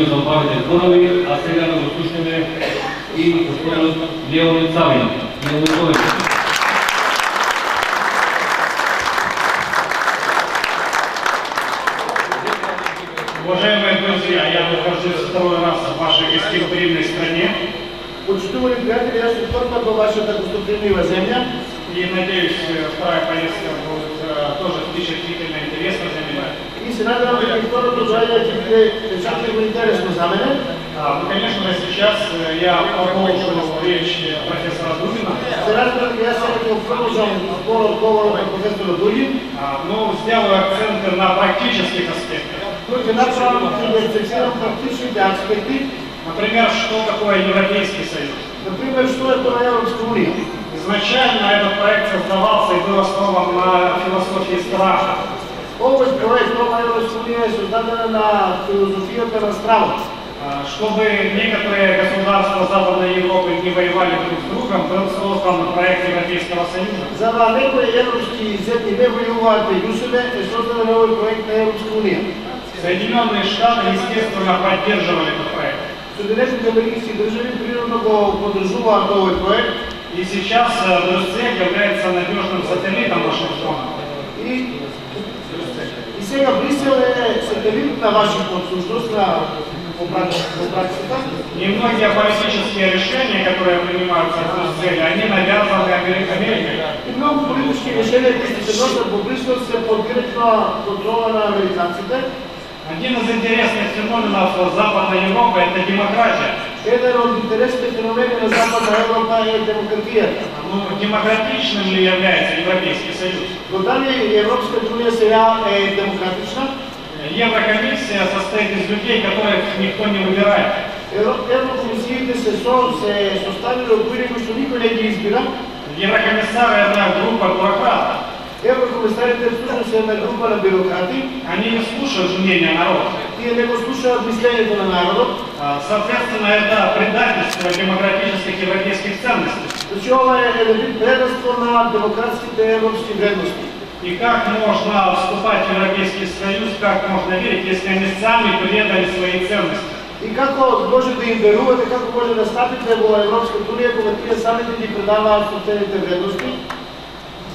За обавите зборови, а сега да го слушаме и господинот Леонид Савин. Уважаемые друзья, я нахожусь второй раз в вашей гостеприимной стране Почитувани пријатели, јас сум втор пат во вашата гостопримлива земја и надеюсь, вторая поездка будет тоже впечатлительно интересна для меня. и се надевам дека и второто доаѓање ќе биде впечатливо интересно за мене. Конечно, сейчас я продолжу речь профессора Дугина, Се разбира дека јас сега ќе продолжам говорот на професорот Дугин, но сделаю акценты на практических аспектах. кој ќе направам ќе ги акцентирам практичните аспекти, Например, что такое Европейский Союз? например, што е тоа Европска унија. Изначально этот проект создавался и был основан на философии страха. Овој проект, ова Европска унија е создадена на филозофијата на стравот. Чтобы некоторые государства Западной Европы не воевали друг с другом, был создан проект Европейского Союза. За да некои европски земји не војуваат меѓу себе, е создаден овој проект на Европска унија. Соединенные Штаты, естественно, поддерживали этот проект. Соединетите американски држави природно го поддржуваат овој проект И сейчас Брюссель является надежным сателлитом Вашингтона. и сега Брисел е сателит на Вашингтон, всушност на практиката. И многие политические решения, которые принимаются в Брюсселе, они навязаны Америкой. И многу политички решенија кои се носат во Брисел се под директна контрола на американците. Один из интересных феноменов Западной Европы – это демократия. Еден од интересните феномени на Западна Европа е демократијата. Ну, демократичным ли является Европейский Союз? Но дали Европската унија сега е демократична? Еврокомиссия состоит из людей, которых никто не выбирает. Еврокомисиите се составили од луѓе кои што никој не ги избира. Еврокомиссары – это группа бюрократов. Еврокомисарите всушност се една група на бюрократи. Они не слушают мнения народа. Тие не го слушаат мислењето на народот. Соответственно, это предательство демократических европейских ценностей. Значи ова е еден вид предателство на демократските европски вредности. И как можно вступать в Европейский Союз, как можно верить, если они сами предали свои ценности? И како може да им верувате, како може да стапите во Европската унија кога тие самите ги предаваат собствените вредности?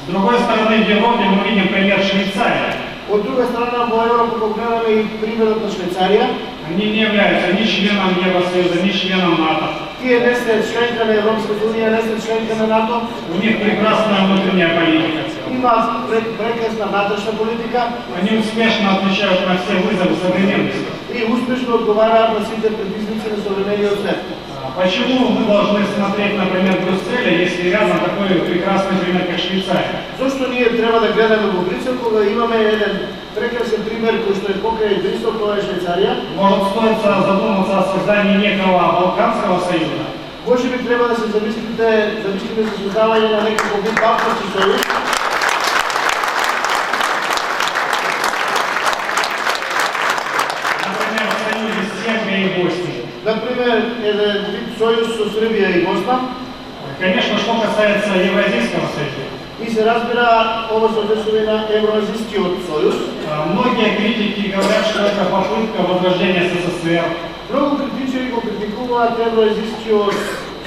С другой стороны, в Европе мы видим пример Швейцарии. Од друга страна, во Европа кога гледаме и примерот на Швейцарија, Они не являются ни членом Евросоюза, ни членом НАТО. тие не се членка на Европската унија, не се членка на НАТО, У них прекрасная внутренняя политика. има прекрасна внатрешна политика Они успешно отвечают на все вызовы современности. и успешно одговараат на сите предизвици на современиот свет. Почему мы должны смотреть, например, Брюсселя, если рядом такой прекрасный пример, как Швейцария? Зошто ние треба да гледаме во Брисел кога имаме еден прекрасен пример кој што е покрај Брисел, тоа е Швейцарија? Может, стоит задуматься о создании некого Балканского союза? Може би треба да се замислите за создавање на некаков вид Балкански сојуз. Например, в союзе с Сербией и Боснией. Например, еден вид сојуз со Србија и Босна. Конечно, что касается Евразийского союза. И се разбира, ова се однесува на Евроазискиот сојуз. Многие критики говорят, что это попытка возрождения СССР. Многу критичари го критикуваат Евроазискиот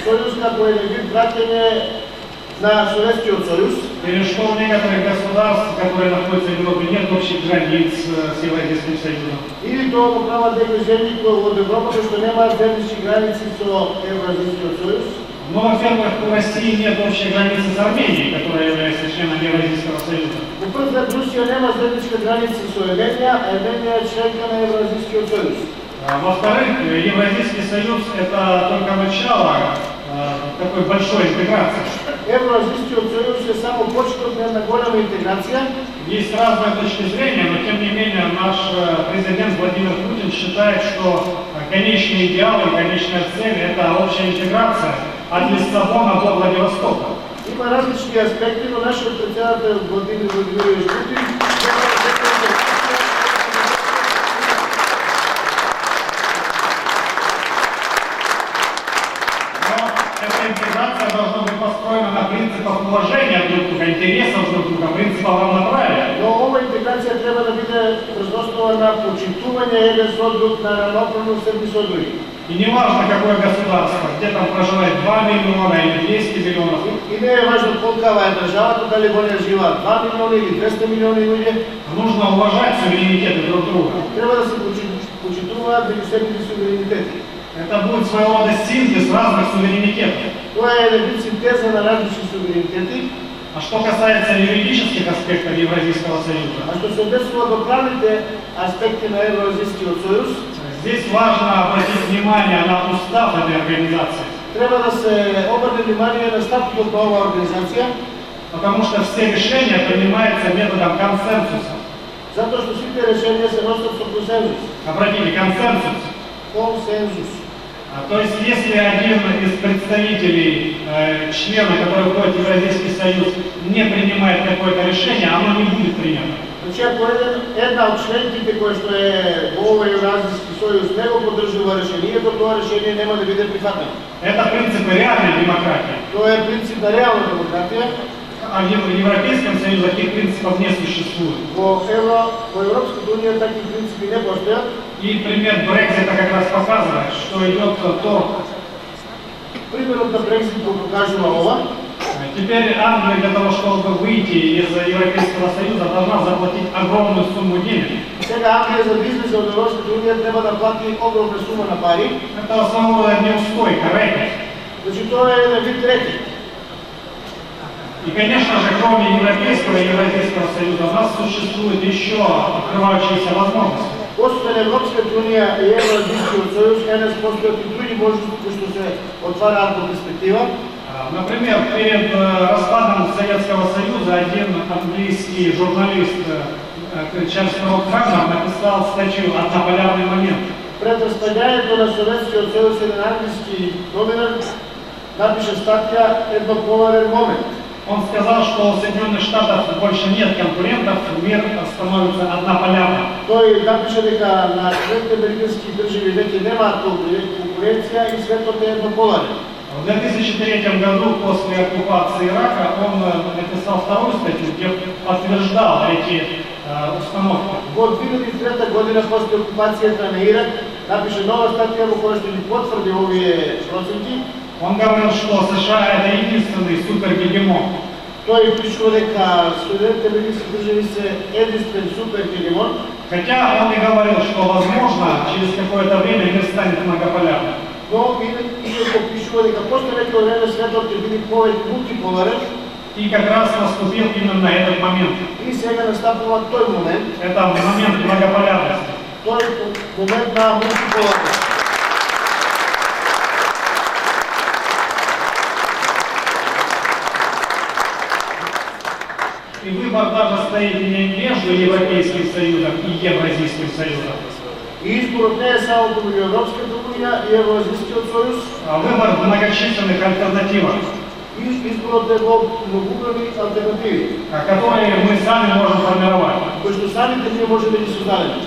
сојуз како еден вид враќање на Советскиот союз, или что у некоторых государств, которые находятся в Европе, нет общих границ с Евразийским Союзом. или тоа го прават некои земји кои од Европа кои што немаат земјишки граници со Евразискиот союз. Ну, во-первых, у России нет общей границы с Арменией, которая является членом Евразийского Союза. Во прв ред Русија нема земјишка граница со Арменија, а Арменија е членка на Евразискиот союз. Во-вторых, Евразийский Союз – это только начало такой большой интеграции. Евразискиот союз е само почеток на една голема интеграција. Есть разные точки зрения, но тем не менее наш президент Владимир Путин считает, что конечный идеал и конечная цель – это общая интеграция от Лиссабона до Владивостока. Има различни аспекти, но нашиот председател Владимир Владимирович Путин эта интеграция должна быть построена на принципах уважения друг друга, интересов друг друга, принципах равноправия. Но ова интеграција треба да биде врз на почитување еден со друг, на равноправност едни со други. И не важно, какое государство, где там проживает 2 миллиона или 200 миллионов. И не е важно колкава е државата, дали во неја живеат 2 милиони или 200 милиони луѓе. Нужно уважать суверенитеты друг друга. Треба да се почитуваат меѓу себите суверенитети. Это будет своего рода синтез разных суверенитетов. Тоа е еден вид синтеза на различни суверенитети. А что касается юридических аспектов Евразийского союза, А што се однесува до правните аспекти на Евразискиот союз, здесь важно обратить внимание на устав этой организации. треба да се обрне внимание на статутот на оваа организација, Потому что все решения принимаются методом консенсуса. затоа што сите решенија се носат со консензус. Обратите, консенсус. Консензус. То есть, если один из представителей, члена, который входит в Евразийский союз, не принимает какое-то решение, оно не будет принято. Значи, ако една од членките која што е во овој Евразиски сојуз не го поддржува решението, тоа решение нема да биде прифатено. Это принципы реальной демократии. Тоа е принцип на реална демократија. А в Европейском союзе таких принципов не существует. Во Европската унија такви принципи не постојат. И пример Брексита как раз показывает, что идет торг. Примерот на Брексит го покажува ова. Теперь Англия для того, чтобы выйти из Европейского союза, должна заплатить огромную сумму денег. Сега Англија за да излезе од Европската унија треба да плати огромна сума на пари. Это своего рода неустойка, рэкет. Значи тоа е еден вид рекет. И, конечно же, кроме Европейского и Евразийского союза, у нас существуют еще открывающиеся возможности. Освен Европската унија и Евразискиот сојуз, еднаш постојат и други можности кои што се отвараат во перспектива. Например, перед распадом Советского Союза один английский журналист Чарльз Крамер написал статью «Однополярный момент». Пред распаѓањето на Советскиот сојуз еден англиски новинар напише статија «Еднополарен момент». Он сказал, что у Соединенных Штатов больше нет конкурентов, мир становится однополярным. Тој напише дека на Соединените американски држави веќе немаат конкуренција и светот е еднополарен. В 2003 году, после оккупации Ирака, он написал вторую статью, где подтверждал эти установки. Во 2003 година, после окупацијата на Ирак, напише нова статија во која што ги потврди овие проценти. Он говорил, что США это единственный супергегемон. Тој пишува дека Соединените американски држави се единствен супергегемон. Хотя он и говорил, что возможно через какое-то время мир станет многополярным. Но инако пишува дека после некој време светот ќе биде повеќе мултиполарен. И как раз наступил именно этот момент. И сега настапува тој момент. Это момент многополярности. Тој момент на мултиполарност. И выбор даже стоит не между Европейским Союзом и Евразийским Союзом. И изборот не е само помеѓу Европската унија и Евразискиот сојуз. Выбор в многочисленных альтернативах. И изборот е во многобројни алтернативи, которые мы сами можем формировать. кои што самите ние можеме да ги создадеме.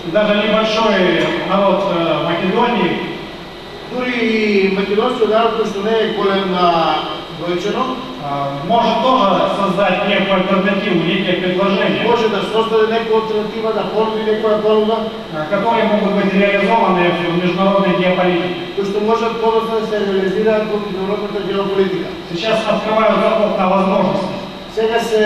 И даже небольшой народ Македонии Дури и македонскиот народ, кој што не е голем бројчено, может тоже создать некую альтернативу, некие предложения. може да да создаде некоја алтернатива, да понуди некоја понуда, которые могут быть реализованы в международной геополитике. кои што можат подоцна да се реализираат во меѓународната геополитика. Сейчас открывают окна возможностей. Сега се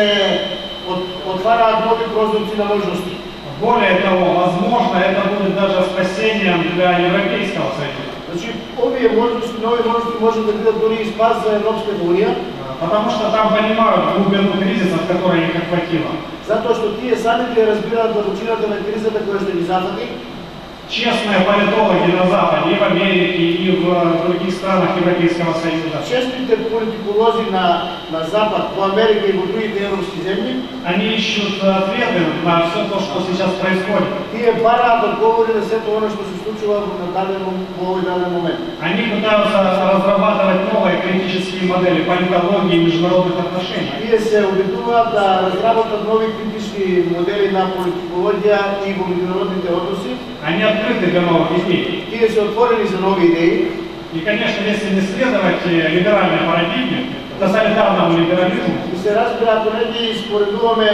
отвараат нови прозорци на можности. Более того, возможно, это будет даже спасением для Европейского Союза. Значи, овие можности, нови можности може да бидат дори и спас за Европската унија, Потому что там понимают глубину кризиса, которая их охватила. затоа што тие самите разбираат длабочината на кризата која што ги зафати. Честные политологи на Западе, и в Америке, и в других странах Европейского Союза, Честните политиколози на Запад, во Америка и во другите европски земји, они ищут ответы на все то, что сейчас происходит. тие бараат одговори на сето оно што се случува во овој даден момент. Они пытаются разрабатывать новые критические модели политологии и международных отношений. Тие се обидуваат да разработат нови критични модели на политикологија и во меѓународните односи. Они открыты для новых идей. Тие се отворени за нови идеи. И, конечно, если не следовать либеральной парадигме, тоталитарному либерализму, И се разбира, ако не ги споредуваме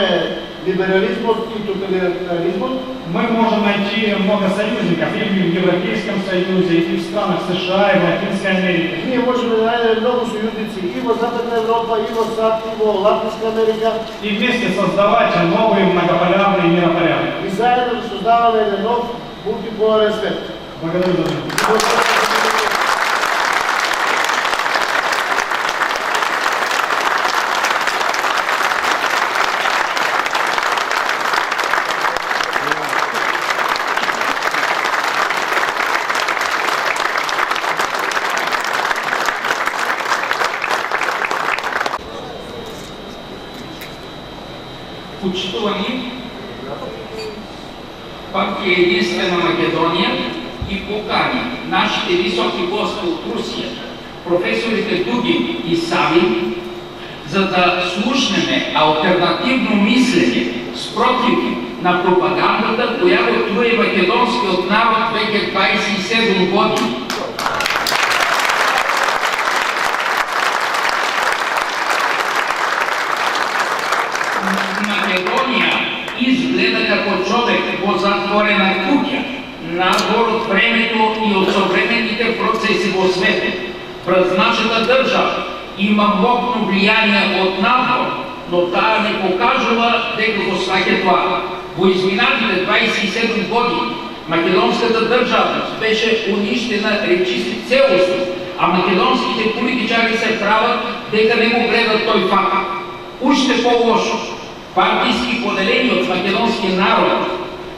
либерализмот и тоталитаризмот, мы можем найти много союзников и в Европейском Союзе, и в странах США, и в Латинской Америке. ние можеме да најдеме многу сојузници и во Западна Европа, и во САД, и во Латинска Америка, И вместе создавать новый многополярный миропорядок. и заедно да создаваме еден нов мултиполарен свет. Благодарю за внимание. Почитувани, партия Единствена Македония и покани нашите високи гости от Русия, професорите Дугин и Савин, за да слушнеме алтернативно мислене спротив на пропагандата, която труе македонскиот народ веќе 27 години. Македонија изгледа како човек во затворена куќа, надвор од времето и од современите процеси во светот. Пред нашата држава има мокно влијание од надвор, но таа не покажува дека го сваќа тоа. Во изминатите 27 години македонската државност беше уништена речиси целосно, а македонските политичари се прават дека не го гледат тој факт. Уште по-лошо, партијски поделени од македонскиот народ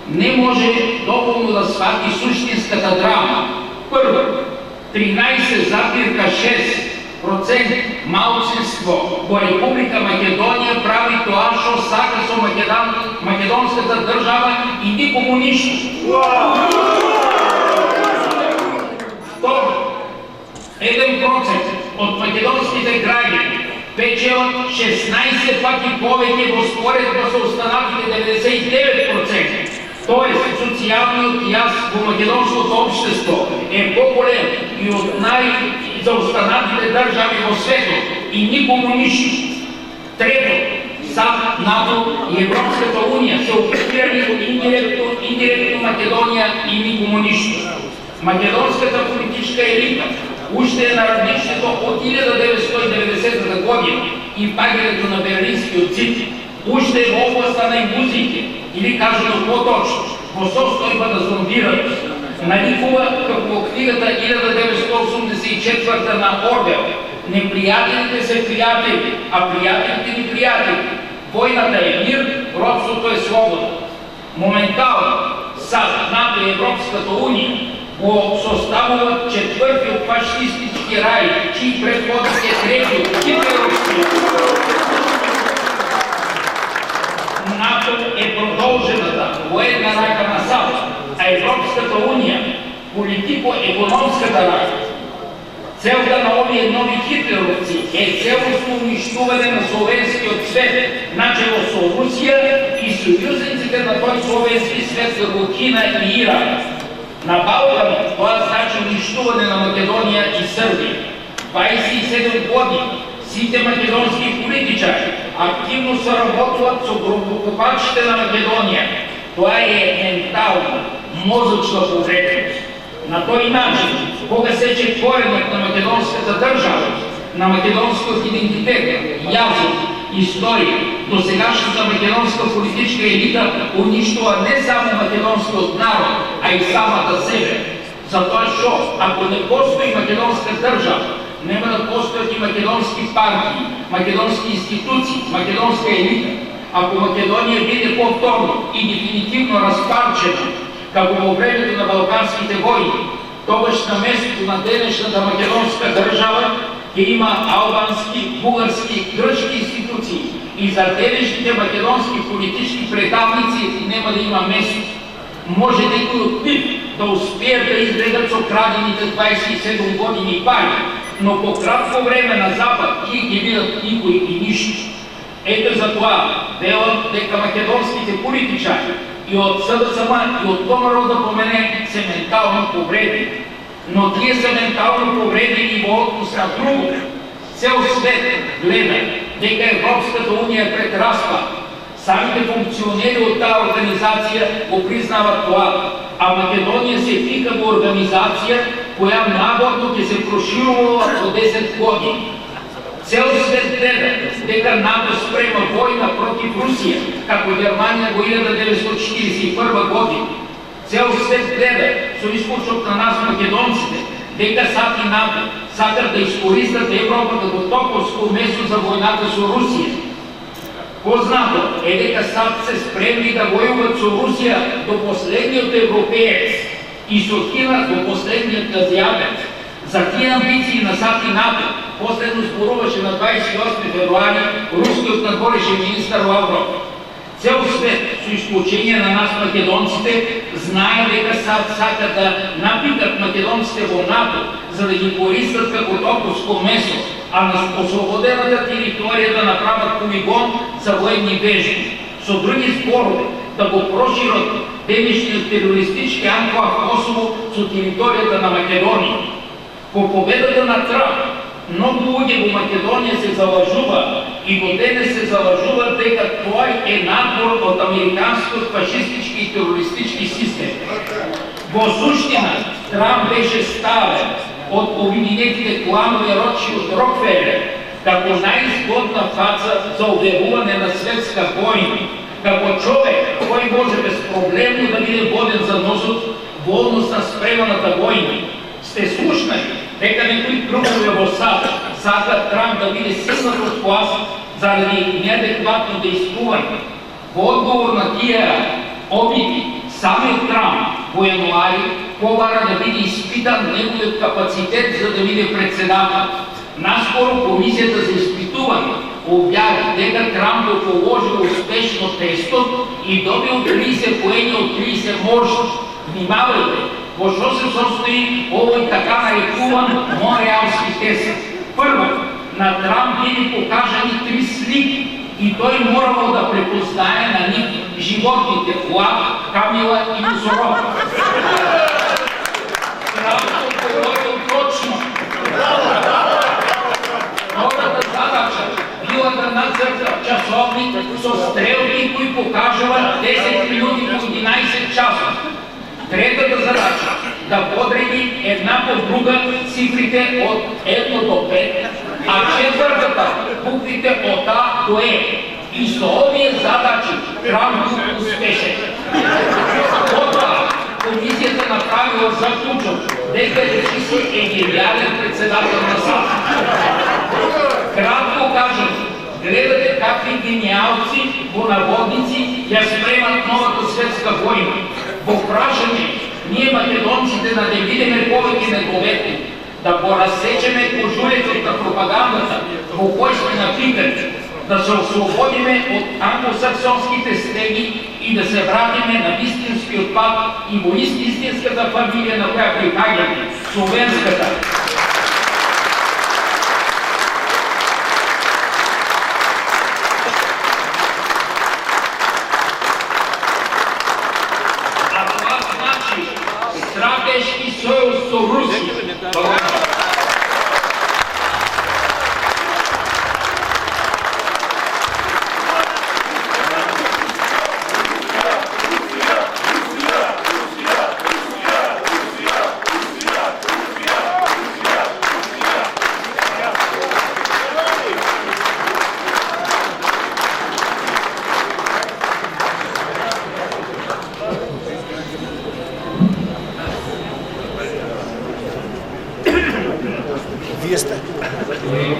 не може доволно да свати суштинската драма. Прво, 13,6% малцинство во Република Македонија прави тоа што сака со македонската држава и никому ништо. Второ, 1% од македонските граѓани печелат 16 пати повеќе во споредба со останатите 99%. Тоест, социјалниот јас во македонското општество е поголем и од најзаостанатите држави во светот и никому ништо. Трето, САД, НАТО и Европската унија се окупирани индиректно Македонија и никому ништо. Македонската политичка елита уште е на равништето од 1990 година и паѓањето на Берлинскиот зид, уште е во областа на музики, или кажано поточно, во состојба да зомбираат. Наникува како во книгата 1984 на Орвел, непријателите се пријатели, а пријателите ни пријатели. Војната е мир, робството е слобода. Моментално, САД, НАТО и Европската унија го составуваат четвртиот фашистички рај, чии предходник е третиот хитлеровскиот. НАТО е продолжената военна рака на САД, а Европската унија политико-економската рака. Целта на овие нови хитлеровци е целосно уништување на словенскиот свет, начело со Русија и сојузниците на тој словенски свет како Кина и Иран. На Балкан тоа значи уништување на Македонија и Србија. 27 години Сите македонски политичари активно се работят со гробокопачите на Македонија. Тоа е ментална, мозъчна повреденост. На тој начин, кога сече коренот на македонската држава, на македонскиот идентитет, јазик, историја, до сегашната македонска политичка елита уништува не само македонскиот народ, а и самата себе. Затоа што, ако не постои македонска држава, нема да постојат и македонски партии, македонски институции, македонска елита. Ако Македонија биде повторно и дефинитивно распарчена, како во времето на Балканските војни, тогаш на местото на денешната македонска држава ќе има албански, бугарски, грчки институции и за денешните македонски политички предавници нема да има место. Може некои од нив да успеат да избегат со крадените 27 години пари, но по кратко време на Запад тие ги видат никој и ништо. Ето за тоа делот дека македонските политичари и од СДСМ и од ВМРО да помене се ментално повредени. Но тие се ментално повредени во однос на друго. Цел свет гледа дека Европската унија е пред распад. Самите функционери од таа организација го признават тоа, а Македонија се вика во организација која наборно ќе се проширувала по 10 години. Цел свет гледа дека НАТО спрема војна против Русија, како Германија во 1941 година. Цел свет гледа со исклучок на нас македонците, дека САД и НАТО сакат да искористат Европа како топовско место за војната со Русија. Познато е дека САД се спремни да војуват со Русија до последниот европеец и со Кина до последниот азиатец. За тие амбиции на САД и НАТО последно зборуваше на 28 февруари рускиот надворешен министар Лавров. Цел свет, со исклучение на нас македонците, знае дека САД сака да напикат македонците во НАТО, за да ги користат како топовско место, а на ослободената територија да направат полигон за военни вежби. Со други зборови, да го прошират денешниот терористички анклав Косово со територијата на Македонија. По победата на Трамп, многу луѓе во Македонија се залажува и до денес се залажува дека тоа е надвор од американскиот фашистички и терористички систем. Во суштина, Трамп беше ставен од обединетите кланови Ротшилд Рокфелер како најизгодна фаца за објавување на светска војна, како човек кој може безпроблемно да биде воден за носот во однос на спреманата војна. Сте слушнали дека некои кругови во САД сакат Трамп да биде силнат од власт заради неадекватно действување. Во одговор на тие обиди, самиот Трамп во јануари побара да биде испитан неговиот капацитет за да биде председател. Наскоро Комисијата за испитување објави дека Трамп го положил успешно тестот и добил 30 поени од 30 можни. Внимавајте, во што се состои овој така нарекуван Монреалски тест. Прво, на Трамп били покажани 3 слики и тој морало да препознае на нив животните Влад, Камила и Носорог. Трамп одговорил точно. Втората задача била да нацрта часовник со стрелки кои покажува 10 минути по 11 часов. Третата задача да подреди една по друга цифрите од 1 до 5, а четвртата буквите од А до Е. И со овие задачи Трамп успешен. Потоа Комисијата направила заклучок дека речиси е гениален председател на САД. Кратко кажем, гледате какви гениалци во наводници ја спремат новата светска војна. Во прашање, ние македонците да не видиме повеќе неговети, да го разсечеме кожулецот на пропагандата во кој сме напитани, да се ослободиме од англосаксонските стеги и да се вратиме на истинскиот пат и во истинската фамилија на која припаѓаме, словенската. А това значи стратешки союз со Русија. вие сте.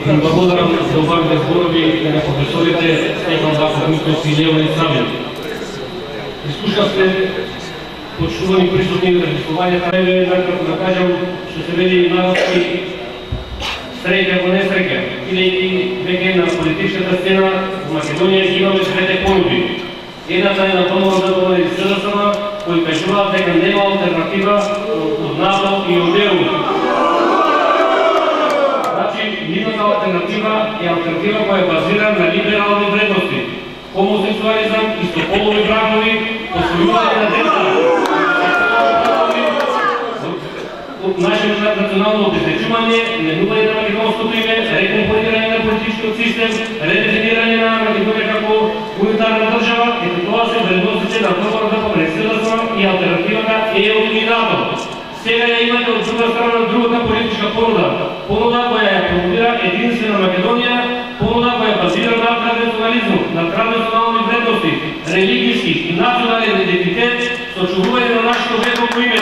Благодарам за обавите зборови на професорите Стефан Ваков, Митос и Леонид Савин. Изслушавте почувани присутни разискванията. Да кажем, ще се види народски среќа во несреќа. Идејќи веќе на политичката сцена в Македонија имаме двете понуди. Едната е на помолната и СДСМ, кои кажуваат дека нема алтернатива од НАТО и од ЕУ. Значи, нивната алтернатива е алтернатива која е базирана на либерални вредности. Хомосексуализам, истополови бракови, посвојување на деца. Нашето национално обезпечување, менување на македонското име, рекомпонирање на политичкиот систем, редефинирање на Македонија како унитарна држава, ето тоа се вредностите на договорот помеѓу СДСМ и алтернативата ЕУ и НАТО. Сега ја имате од друга страна другата политичка понуда. Понуда која ја промовира единствена Македонија, понуда која базира на традиционализмот, на традиционални вредности, религијски и национален идентитет, со чувување на нашето вековно име.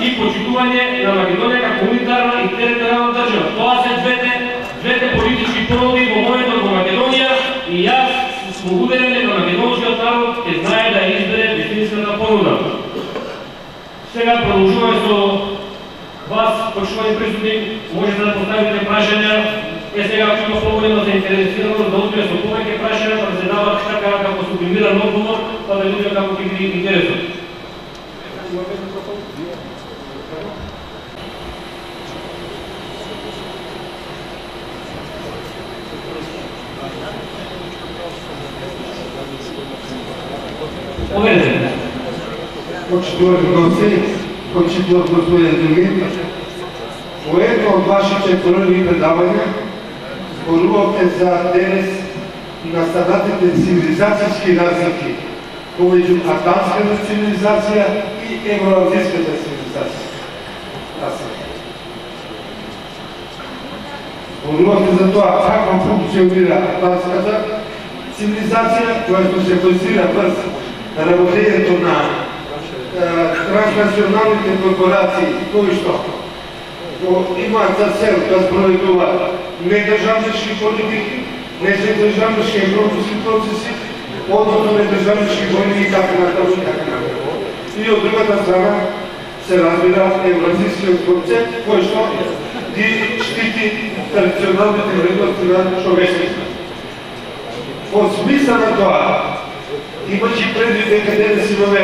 И почитување на Македонија како унитарна и територијална држава. Тоа се двете политички понуди во моментот во Македонија и јас сум уверен дека македонскиот народ ќе знае да избере вистинската понуда. Сега продолжуваме со вас, почитувани присутни, можете да поставите прашања. Сега ако има поголема заинтересираност да успее со повеќе прашања, да се дават така како сублимиран одговор, па да видиме како ќе ги интересува. Почитувани гости, почитувани господин Димит, во едно од вашите први предавања зборувавте за денес настанатите цивилизацијски разлики помеѓу атлантската цивилизација и евроазијската цивилизација. Зборувавте за тоа како функционира атлантската цивилизација, која се базира врз работењето на транснационалните корпорации, кои што имаат за цел да спроведуваат недржавнички политики, недржавнички економски процеси, односно недржавнички војни и така натаму. И од другата страна се разбира евразискиот концепт, кој што ги штити традиционалните вредности на човечеството. Во смисла на тоа, имајќи предвид дека денес имаме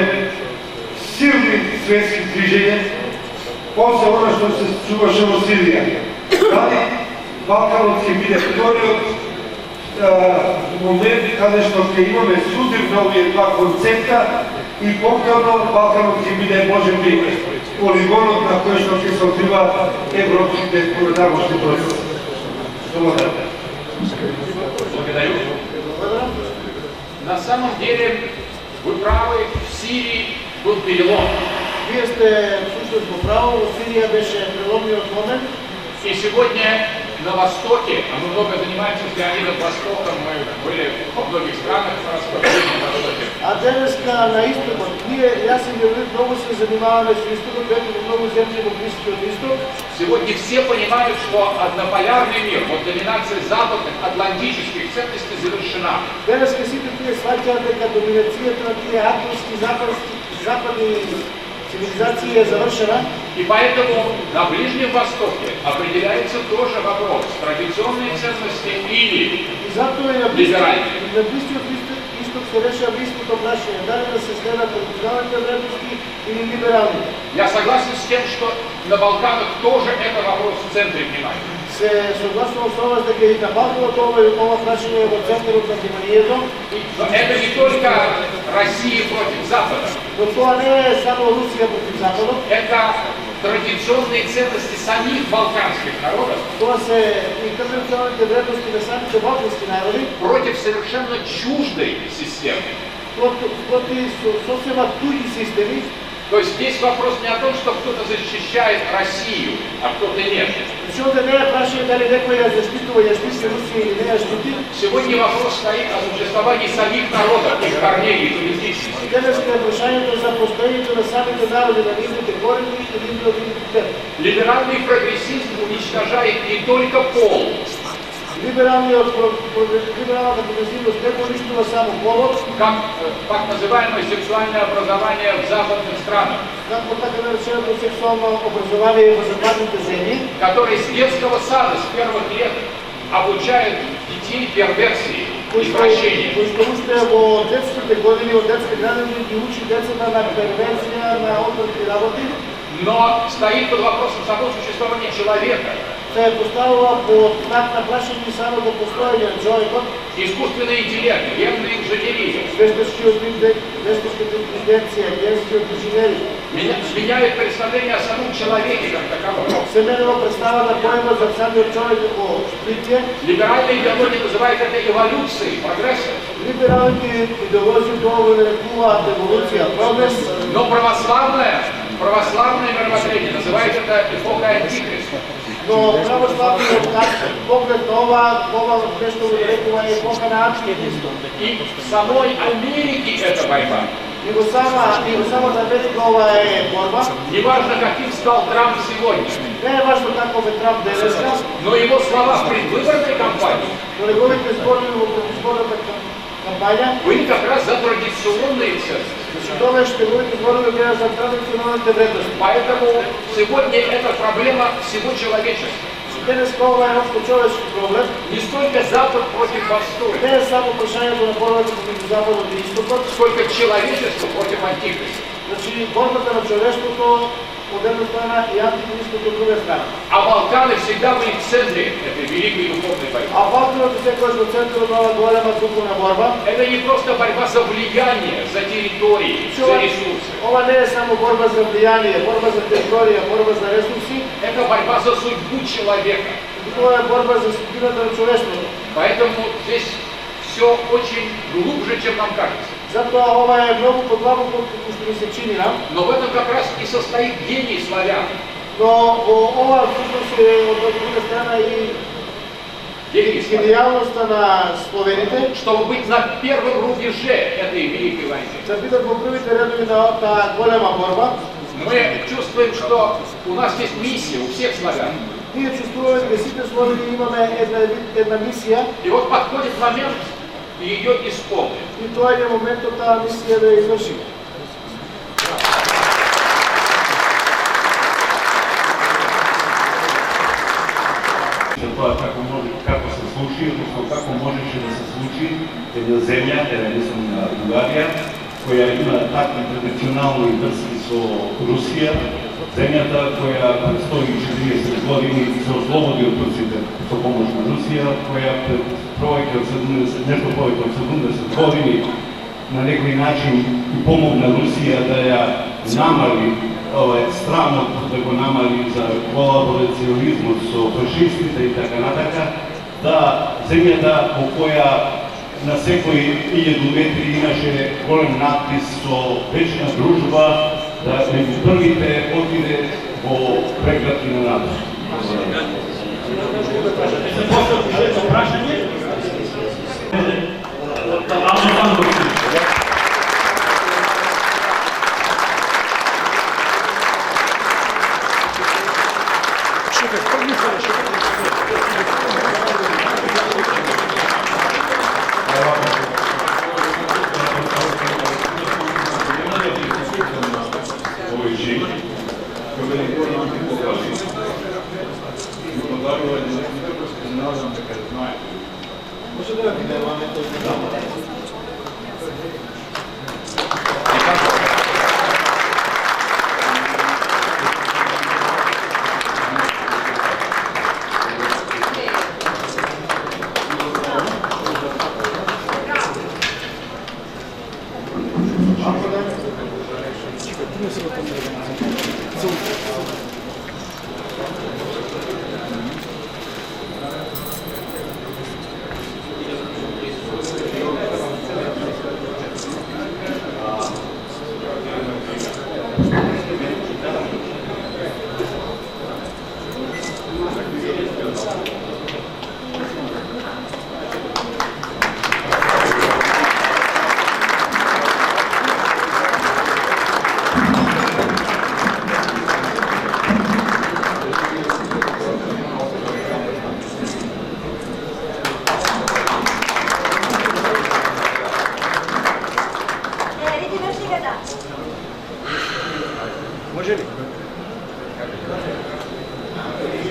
силни светски движења, после она што се чуваше во Сирија. Дали Балканот ќе биде вториот момент каде што ќе имаме судир на овие два концепта и повторно Балканот ќе биде можеби полигонот на кој што ќе се откриваат европските продавачни процеси. Благодарам. На самом деле, вы правы, в Сирии был перелом. Вие сте всушност во право, во Сирија беше преломниот момент. И сегодня на Востоке, а мы много занимаемся пирамидой Востока, мы были во многих странах на Востоке. А денеска на истокот, јас и Леонид много се занимаваме со истокот, беме во многу земји во Блискиот исток. Сегодня все понимают, что однополярный мир, вот доминация западных атлантических ценностей завершена. Денеска сите тие сваќаат дека доминацијата на тие атомски западни цивилизации е завършена. И поэтому на Ближнем Востоке определяется тоже вопрос традиционные ценности или либеральные. На Ближниот исток се решава истото прашање, дали да се следат традиционалните вредности или либерални. Я согласен с тем, что на Балканах тоже это вопрос в центре внимания. Се согласувам со вас дека и на Балканот ова прашање е во центарот на вниманието. Но это не только Россия против Запада. Но тоа не е само Русија против Западот. Это традиционные ценности самих балканских народов. Тоа се и традиционните вредности на самите балкански народи против совершенно чуждой системы. Против сосема туѓи системи. То есть здесь вопрос не о том, что кто-то защищает Россию, а кто-то нет. Защото не е прашање дали некој ја заштитува, ја штити Русија или не ја штити. Сегодня вопрос стоит о существовании самих народов, их корней, их идентичности. Денеска е прашањето за постоењето на самите народи, на нивните корени и нивниот идентитет. Либеральный прогрессизм уничтожает не только пол, Либералната прогресивност не поништува само полот, как так называемое сексуальное образование в западных странах, како така нареченото сексуално образование во западните земји, которые с детского сада, с первых лет обучают детей перверсии и прощению. кој што уште во детските години, во детски градини ги учи децата на перверзија, на отврати работи, Но стоит под вопросом само существование человека. се е поставила под знак на прашање само до постоење на човекот, Искусственный интеллект, генная инженерия вештачкиот вештачката интелигенција, генскиот инженери. меняют представление о самом человеке как таковом. Се менува представа на поема за самиот човек како битие. Либеральная идеология называет это эволюцией, прогрессом. Либералните идеолози тоа го нарекуваат еволуција, прогрес. Но православное мировоззрение называет это эпохой антихриста. Но православниот поглед на ова нешто го нарекува епоха на антихристот. И в самой Америке это борьба. И во самата Америка ова е борба. Неважно, каким стал Трамп сегодня, Не е важно каков е Трамп денеска, но его слова в предвыборной кампании но неговите зборови во предизборната кампања, были как раз за традиционные ценности. значи тоа што неговите зборови беа за традиционалните вредности. Поэтому сегодня это проблема всего человечества. Денеска ова е општо човечки проблем. Не столько Запад против Востока, Не е само прашањето на борбата меѓу Западот и Истокот, сколько человечество против антихриста. значи борбата на човештвото од една страна и антихристот од друга страна. А Балканы всегда были в центре этой великой духовной борьбы. А Балканот е секојаш во центарот на оваа голема духовна борба. Это не просто борьба за влияние, за территории, за ресурсы. Ова не е само борба за влијание, борба за територија, борба за ресурси, Это борьба за судьбу человека. тоа е борба за судбината на човештвото. Поэтому здесь все очень глубже, чем нам кажется. Затоа ова е многу подлабоко како што ни се чини нам, Но в этом как раз и состоит гений славян. но во ова всушност е од друга страна и Гений славян. гениалноста на словените, Чтобы быть на первом рубеже этой великой войны. да бидат во првите редови на таа голема борба. Мы чувствуем, что у нас есть миссия, у всех славян. Ние чувствуваме дека сите словени имаме една мисија И вот подходит момент и ее исполнить. и тоа е моментот таа мисија да ја извршиме. За тоа како се случи, односно како можеше да се случи една земја, единствена Бугарија, која има такви традиционални врски со Русија, земјата која пред 140 години се ослободи од турците со помош на Русија, која пред нешто повеќе од 70 години на некој начин и помогна Русија да ја намали странот, да го намали за колаборационизмот со фашистите и така натака, да земјата по која на секои 1000 метри имаше голем надпис со вечна дружба, да меѓу првите отиде во преградки на НАТО.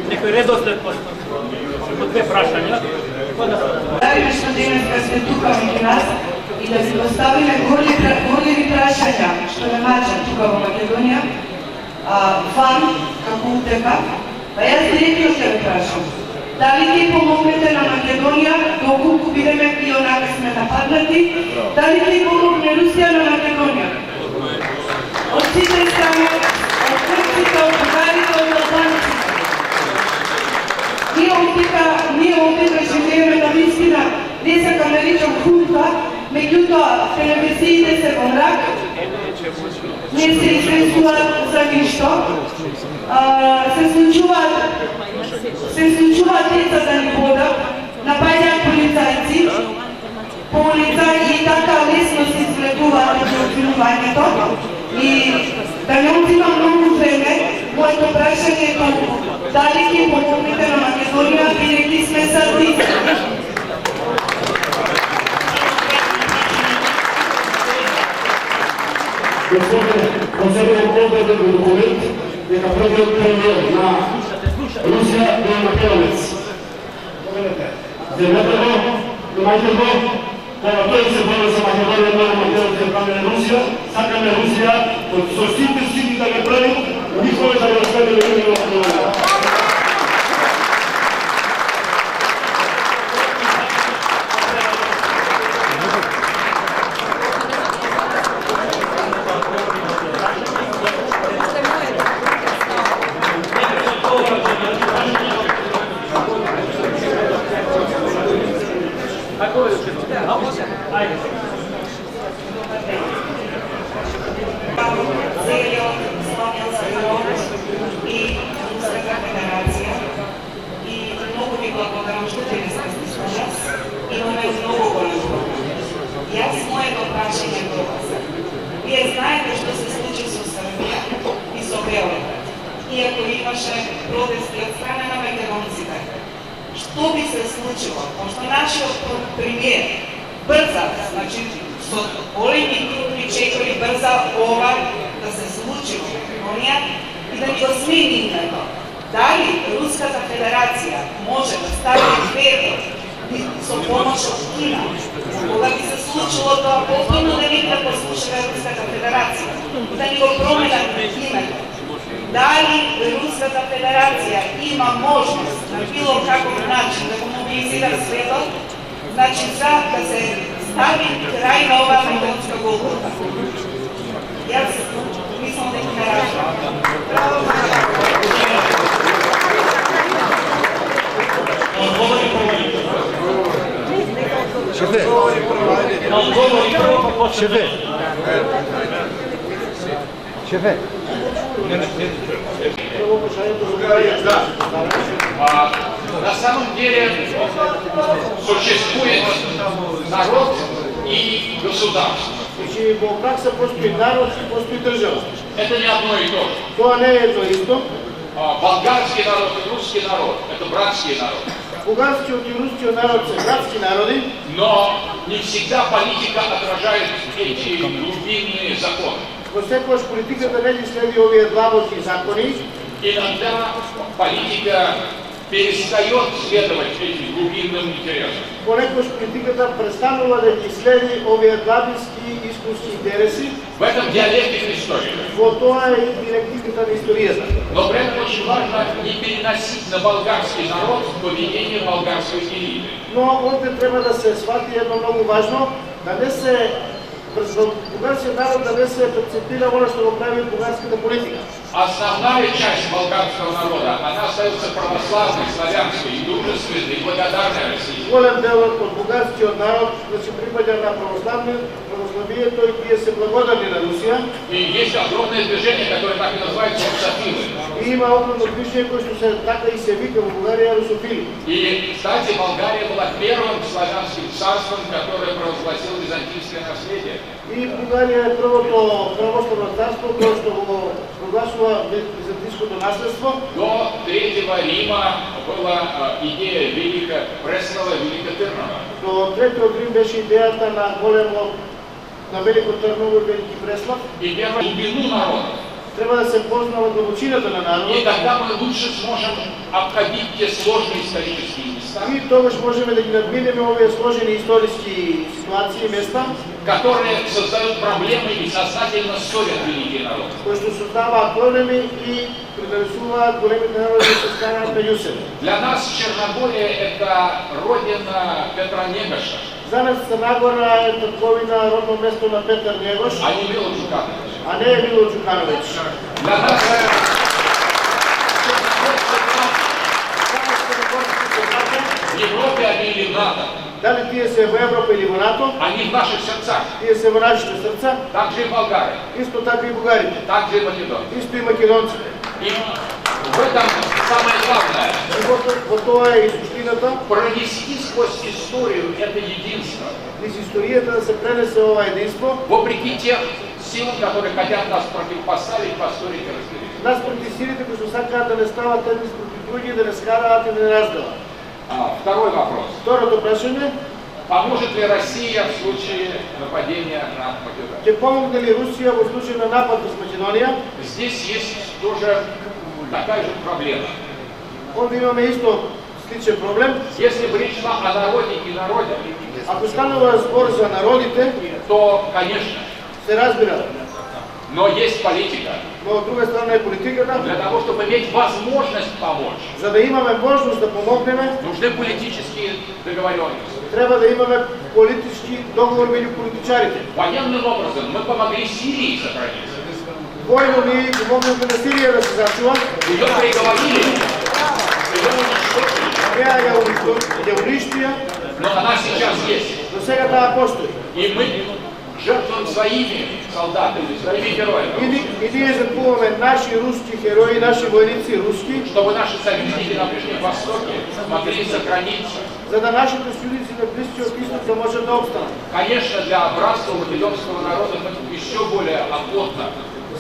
Некој редослед по две прашања. Дали што денес сме тука меѓу нас и да си поставиме големи прашања што не мачат тука во Македонија, фан, како утека, па јас директно ќе ве прашам. Дали ќе помогнете на Македонија, доколку бидеме и онака сме нападнати, дали ќе помогне Русија на Македонија? Од сите страни, од Грците, од Бугарите, од Албанците. Ние овдека живееме на вистина, не сакам да речам хунта, меѓутоа телевизиите се во мрак, не се известуваат за ништо, се случуваат деца да ни бодат, напаѓаат полицајци и така лесно се изгледуваат меѓу филмувањето. И да не отзимам многу време, моето прашање е толку. Дали ќе помогнете на Македонија, бидејќи сме саудити? Концерниот одреден документ дека првиот премиер на Русија е македонец. Земете го, имајте го, кога тој се бори за Македонија, многу македонци каме Русија, сакаме Русија со сите сили да ге прави, никој да не остави да види во Македонија. Вие знаете што се случи со Србија и со Белград. Иако имаше протести од страна на македонците. Што би се случило? Пошто нашиот премиер брза, значи со големи крупни чекори брза ова да се случи во Македонија и да ни го смени името. Дали Руската Федерација може да стави вето со помош од Кина, кога би се случило тоа повторно да ни послушаме Руската Федерација, да ни го променат името? Дали Руската Федерација има можност на било каков начин да го мобилизира светот, значи за да се стави крај на оваа македонска голгота? Јас мислам дека не разбирам. Шефе. Шефе. На самом деле существует народ и государство. Значи во пракса постои народ и постои држава. Это не одно и то же. Тоа не е едно исто. Болгарский народ и русский народ – это братские народы. Бугарскиот и рускиот народ се братски народи, но не всегда политика отражает эти глубинные законы. Во секојаш политиката не ги следи овие длабоки закони. Иногда политика перестает следовать этим глубинным интересам. Понекогаш политиката престанува да ги следи овие длабински и искуски интереси. В этом диалектика истории. Во тоа е диалектиката на историјата. Но при этом очень важно не переносить на болгарский народ поведение болгарской элиты. Но овде треба да се свати едно многу важно, да не се бугарскиот народ да не се прецепира она што го прави бугарската политика. Основная часть болгарского народа, она остается православной, славянской, и дружественной, и благодарной России. Голем дел од бугарскиот народ значи припаѓа на православието и тие се благодарни на Русија. И есть огромное движение, которое так и называется русофилы. И има огромно движение кој што се така и се вика во Бугарија русофили. И, кстати, Болгария была первым славянским царством, которое провозгласило византийское наследие. И Бугарија е првото православно царство кое што го прогласува византиското наследство. До Третьего Рима была идея Преслава Великотырнова. До Третиот Рим беше идејата на големо на Велико Трново и Велики Преслав. И первую глубину народа. Трябва да се познава дълбочината на И народа. тогда мы лучше сможем обходить те сложные исторические места, И тогаш можем да ги надминеме овие сложени историски ситуации и места, которые создают проблемы и сознательно ссорят великие народы. кои што создаваат проблеми и придависуваат големите народи да се скараат меѓу себе. Для нас Черногория – это родина Петра Негоша, За нас Црна е татковина, родно место на Петар Негош, а не Мило Джуканович. а не е Мило Джуканович. Для нас в Европе они или в НАТО, Дали тие се во Европа или во НАТО, они в наших сердцах, тие се во нашите срца, также и болгары, исто така и бугарите, также и македонцы. исто и македонците. И в этом самое главное И во тоа е и суштината, – пронести сквозь историю это единство, низ историјата да се пренесе ова единство, вопреки тех силам, которые хотят нас противопоставить, поссорить и разделить. нас проти силите кои што сакаат да не стават едни спроти други, да не скараат и да не разделат. Второй вопрос. Второто прашање, Поможет ли Россия в случае нападения на Македонию? ќе помогне ли Русија во случај на напад на Македонија? Здесь есть тоже такая же проблема. Овде имаме исто сличен проблем. Если бы речь шла о народе и народе, Ако станува збор за народите, то, конечно, се разбира. но есть политика. Но од друга страна е политиката. Для того, чтобы иметь возможность помочь, За да имаме можност да помогнеме, нужны политические договоренности. треба да имаме политички договор меѓу политичарите. Военным образом мы помогли Сирии сохраниться. Војно ние помогнеме на Сирија да се зачува. Ее приговорили, ее уничтожили, Ја уништија, но она сейчас есть. но сега таа постои. И мы жертвуем своими солдатами, своими героями, И ние жртвуваме наши руски херои, наши војници руски, чтобы наши союзники на Ближнем Востоке могли сохраниться. за да нашите союзници на Блискиот Исток да можат да обстанат. Конечно, для братства македонского народа мы еще более охотно.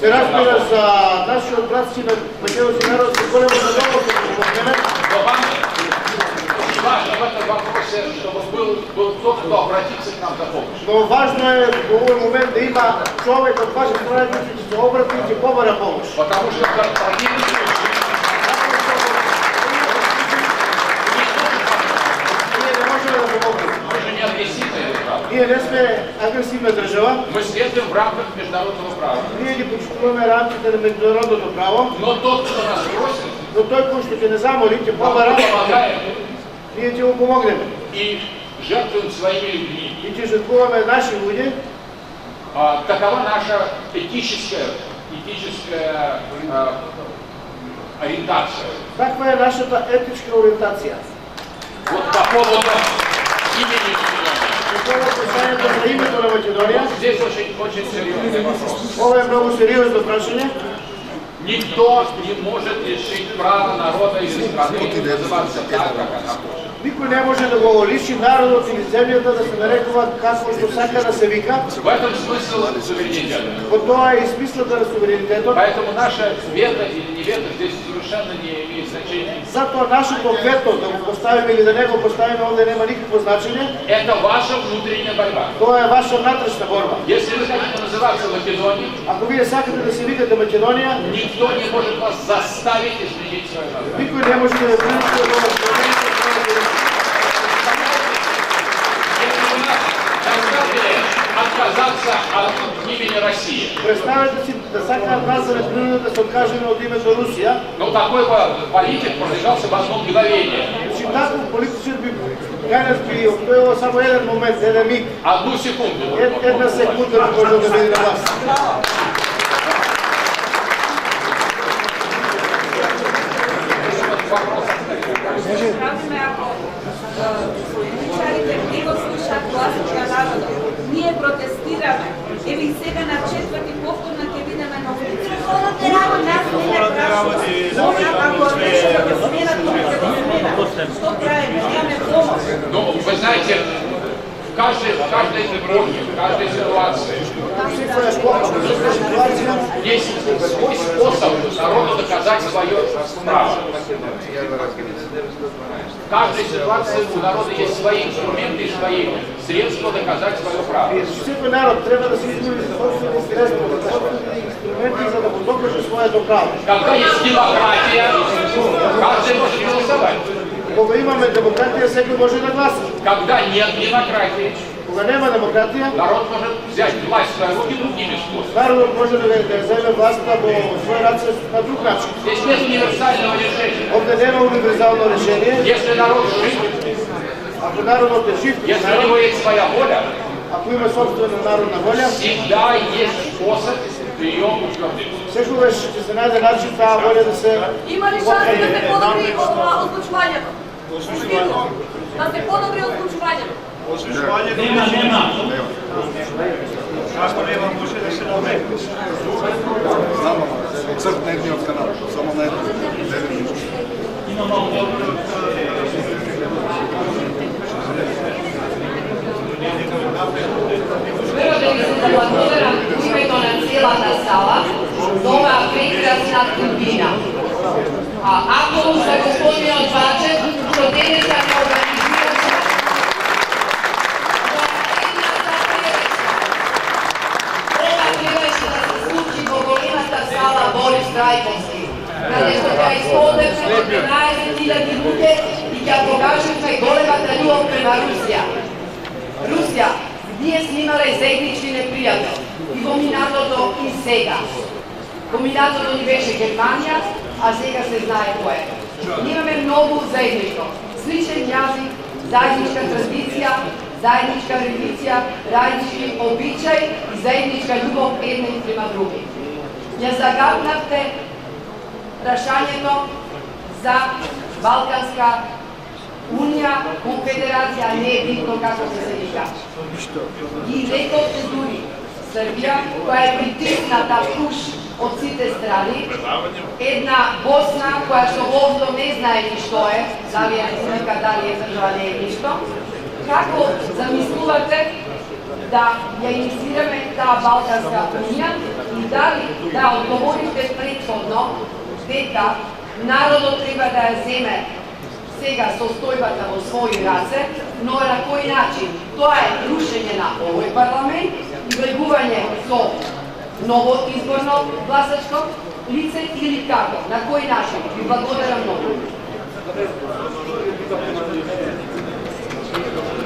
Се разбира за нашиот братски на македонски народ се големо задоволство да помогнеме. Но вам очень важно в этом вопросе, чтобы был тот, кто обратится к нам за помощью. Но важно е во овој момент да има човек од ваша страна кој ќе се обрати и ќе побара помош. Потому что в противном случае Ние не можеме да помогнеме. мы же не агрессивная держава. Ние не сме агресивна држава. Мы следуем в рамках международного права. Ние ги почитуваме рамките на меѓународното право. Но тот, кто нас просит, Но тој кој што ќе не замоли, ќе мы побара, помогаем ние ќе му помогнеме. и жертвуем своими людьми. И ќе жртвуваме наши луѓе. Такова наша этическая ориентация. Таква е нашата етичка ориентација. Вот по поводу имени По повод писањето за името на Македонија, Вот здесь очень серьезный вопрос. ова е многу сериозно прашање. Никто не может лишить права народа или страны называться так, как она хочет. Никој не може да го лиши народот или земјата да се нарекува како што сака да се вика. В этом смысл суверенитета. Во тоа е и смислата на суверенитетот. Поэтому наше вето или не вето здесь совершенно не имеет значения. Затоа нашето вето, да го поставиме или да не го поставиме, овде нема никакво значење. Это ваша внутренняя борьба. Тоа е ваша внатрешна борба. Если вы хотите называться Македонией, Ако вие сакате да се викате Македонија, никто не может вас заставить изменить свое название. никој не може да ја принуди да го Если вы нас заставили отказаться от имени России, представете си да сакаат нас да не принудат да се откажеме од името Русија. но такой политик продвигался в одно мгновение. Значи таков политичар би ганес би обстојало само еден момент, еден миг, Одну секунду. една секунда може да биде на власт. Правиме ако политичарите не го слушаат гласот на народот. Ние протестираме. Еви сега на четврти повторно ќе бидеме на улица. Ако нас не прашува, ако беше да го сменат, ќе го сменат. Што правиме? Немаме помош. Но вы знаете, в каждой эпохе, в каждой ситуации есть свой способ народу доказать свое право. В каждой ситуации у народа есть свои инструменты и свои средство доказать свое право. Всеки народ трябва да се избори за собствени средства, за собствени инструменти, за да го докаже своето право. Когда есть демократия, каждый может голосовать. Кога имаме демократия, всеки може да гласа. Когда нет демократии, кога нема демократия, народ может взять власть в свои руки другими способами. Народът може да вземе властта во свои ръце на друг начин. Здесь нет универсального решения. Овде нема универсално решение. Если народ жив, ако народът е жив, если у него есть своя воля, ако има собствена народна воля, всегда есть способ ее утвердить. Секогаш ќе се најде начин таа воля да се Има ли шанс да се подобри озвучувањето? Да се подобри озвучувањето? Нема. Ако нема, може да се намекне. Знам, црт на едниот канал, само на еден. Има малко. Прво да ви се заблагодарам у името на целата сала за оваа прекрасна трибина. Ако за господинот Бачев, што денеска не организираше трябваше да се случи во големата сала Борис Трајковски, каде што ќе исполневме 15.000 луѓе и ќе покажевме големата љубов према Русија. Русија, ние сме имале заеднички непријател и во минатото и сега. Во минатото ни беше Германија, а сега се знае кој е. Ние имаме многу заедничко. Сличен јазик, заедничка традиција, заедничка религија, заеднички обичај и заедничка љубов едни према други. Ја загаднавте прашањето за Балканска Унија, конфедерација, не е битно како се вика. И рековте дури, Србија, која е притисната пуш од сите страни, една Босна која што воопшто не знае ни што е, дали е республика, дали е држава, не е ништо. Како замислувате да ја инициираме таа Балканска Унија и дали да одговорите предходно дека народот треба да ја земе сега состојбата во своји раце, но на кој начин? Тоа е рушење на овој парламент и влегување со ново изборно гласачко лице или како? На кој начин? Ви благодарам многу.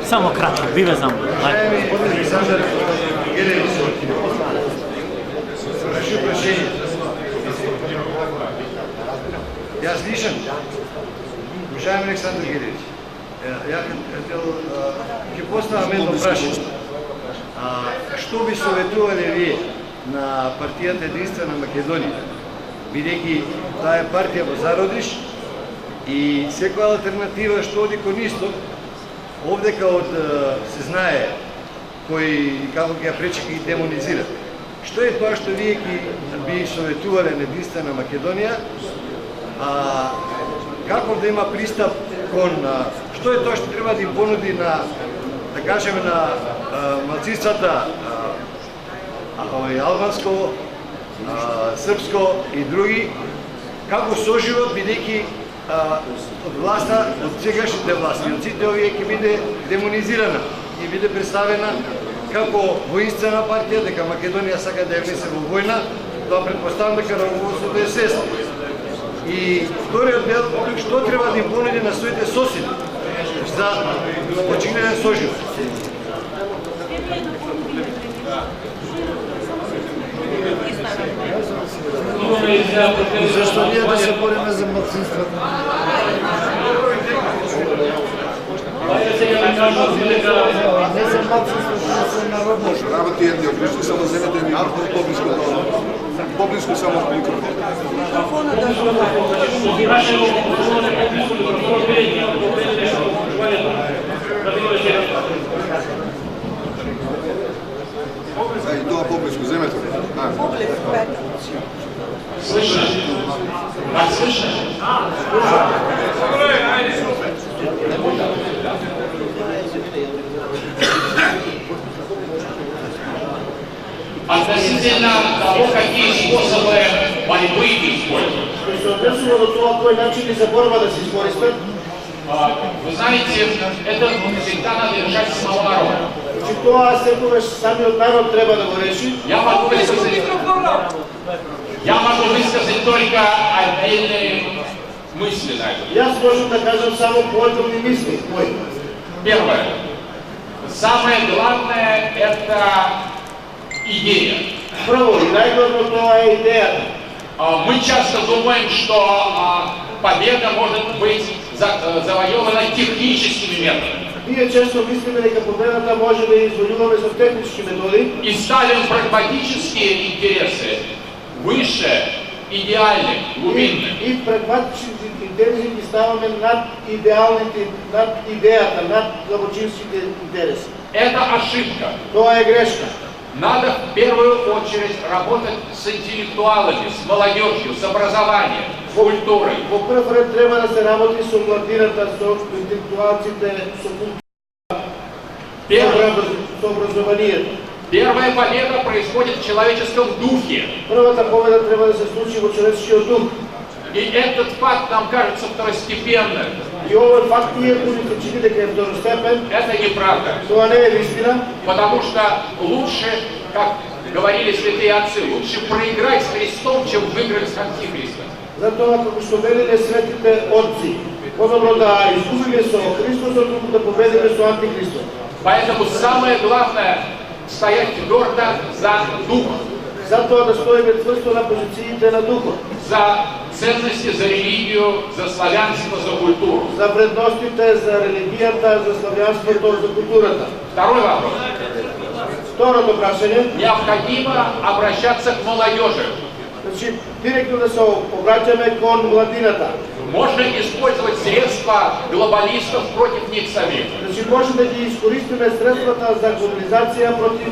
Само кратко, ви ве знам. Господин Александър Гелевич, разреши прашение. Јас лично, уважаеми Александър Гелевич, ќе поставам едно прашање. Што би советувале вие на партијата Единствена Македонија, бидејќи таа е партија во зародиш и секоја алтернатива што оди кон исток, овдека од се знае кој како ќе ја пречи и демонизира. Што е тоа што вие би советувале на Единствена Македонија, како да има пристап кон што е тоа што треба да им понуди на, да кажеме, на малцинствата албанско, српско и други, како соживот, бидејќи од власта, од сегашните власти, од сите овие ќе биде демонизирана и биде представена како воинствена партија, дека Македонија сака да ја внесе во војна, тоа предпоставам дека руководството е свесно. И вториот дел, што треба да им понуди на своите соседи за починен соживот. Зашто ние да се бориме за малцинствата? Не за малцинствата, за народност. Работи едни од вижте, само земете ми поблиско само микрофон. И тоа поблиско земете. Слышно? Так слышно? Относительно того, какие способы борьбы используют. Што се однесува до тоа кој начини за борба да се искористат, Вы знаете, это всегда надо решать самого народа. Значи тоа секогаш самиот народ треба да го реши. Я могу высказать только отдельные мысли на это. Јас можам да кажам само поодделни мисли мои. Первое. Самое главное — это идея. Прво и најглавно тоа е идејата. Мы часто думаем, что победа может быть завоевана техническими методами. Ние често мислиме дека победата може да извојуваме со технички методи. И ставим прагматические интересы выше идеальных, глубинных. И прагматичните интереси ги ставаме над идеалните, над идеята, над длабочинските интереси. Это ошибка. Тоа е грешка. Надо в первую очередь работать с интеллектуалами, с молодежью, с образованием, с культурой. Во прв ред треба да се работи со младината, со интелектуалците, со културата, со образованието. Первая победа происходит в человеческом духе. Првата победа треба да се случи во човечкиот дух. И этот факт нам кажется второстепенным. И овој факт иако ни се чини дека е второстепен, это неправда. Тоа не е вистина. Потому что лучше, как говорили святые отцы, лучше проиграть с Христом, чем выиграть с Антихристом. Затоа како што велеле светите отци, подобро да изгубиме со Христос, отколку да победиме со Антихристос. Поэтому самое главное — стоять твердо за дух. Затоа да стоиме тврсто на позициите на духот. За ценности, за религию, за славянство, за культуру. За вредностите, за религијата, за славянството, за културата. Второй вопрос. Второто прашање. Необходимо обращаться к молодежи. Значи, директно да се обраќаме кон младината. Можно использовать средства глобалистов против них самих. Значи, може да ги искористиме средствата за глобализација против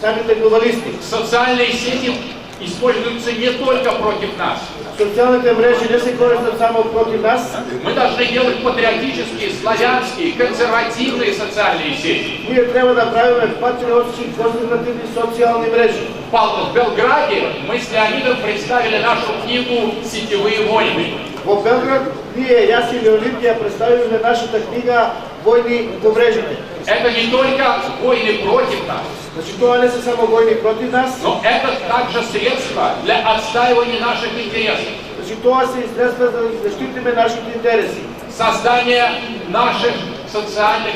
самите глобалисти. Социальные сети используются не только против нас. Социалните мрежи не се користат само против нас. Мы должны делать патриотические, славянские, консервативные социальные сети. Ние треба да правиме патриотски, консервативни социални мрежи. В Белграде мы с Леонидом представили нашу книгу «Сетевые войны». Во Белград ние, јас и Леонид, ја представиме нашата книга «Војни по мрежите». Это не только войны против нас. Значи, тоа не се само војни против нас. Но это также средство для отстаивания наших интересов. Значи, тоа се и средства за да защитиме нашите интереси. Создание наших социальных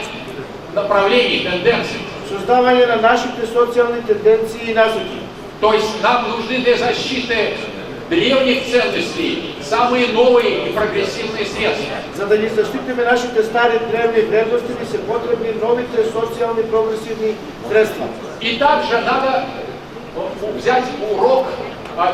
направлений, тенденций. Создавање на нашите социални тенденции и насоки. То есть нам нужны для защиты древних ценностей самые новые и прогрессивные средства. За да ги заштитиме нашите стари древни вредности, ни се потребни новите социални прогресивни средства. И также надо взять урок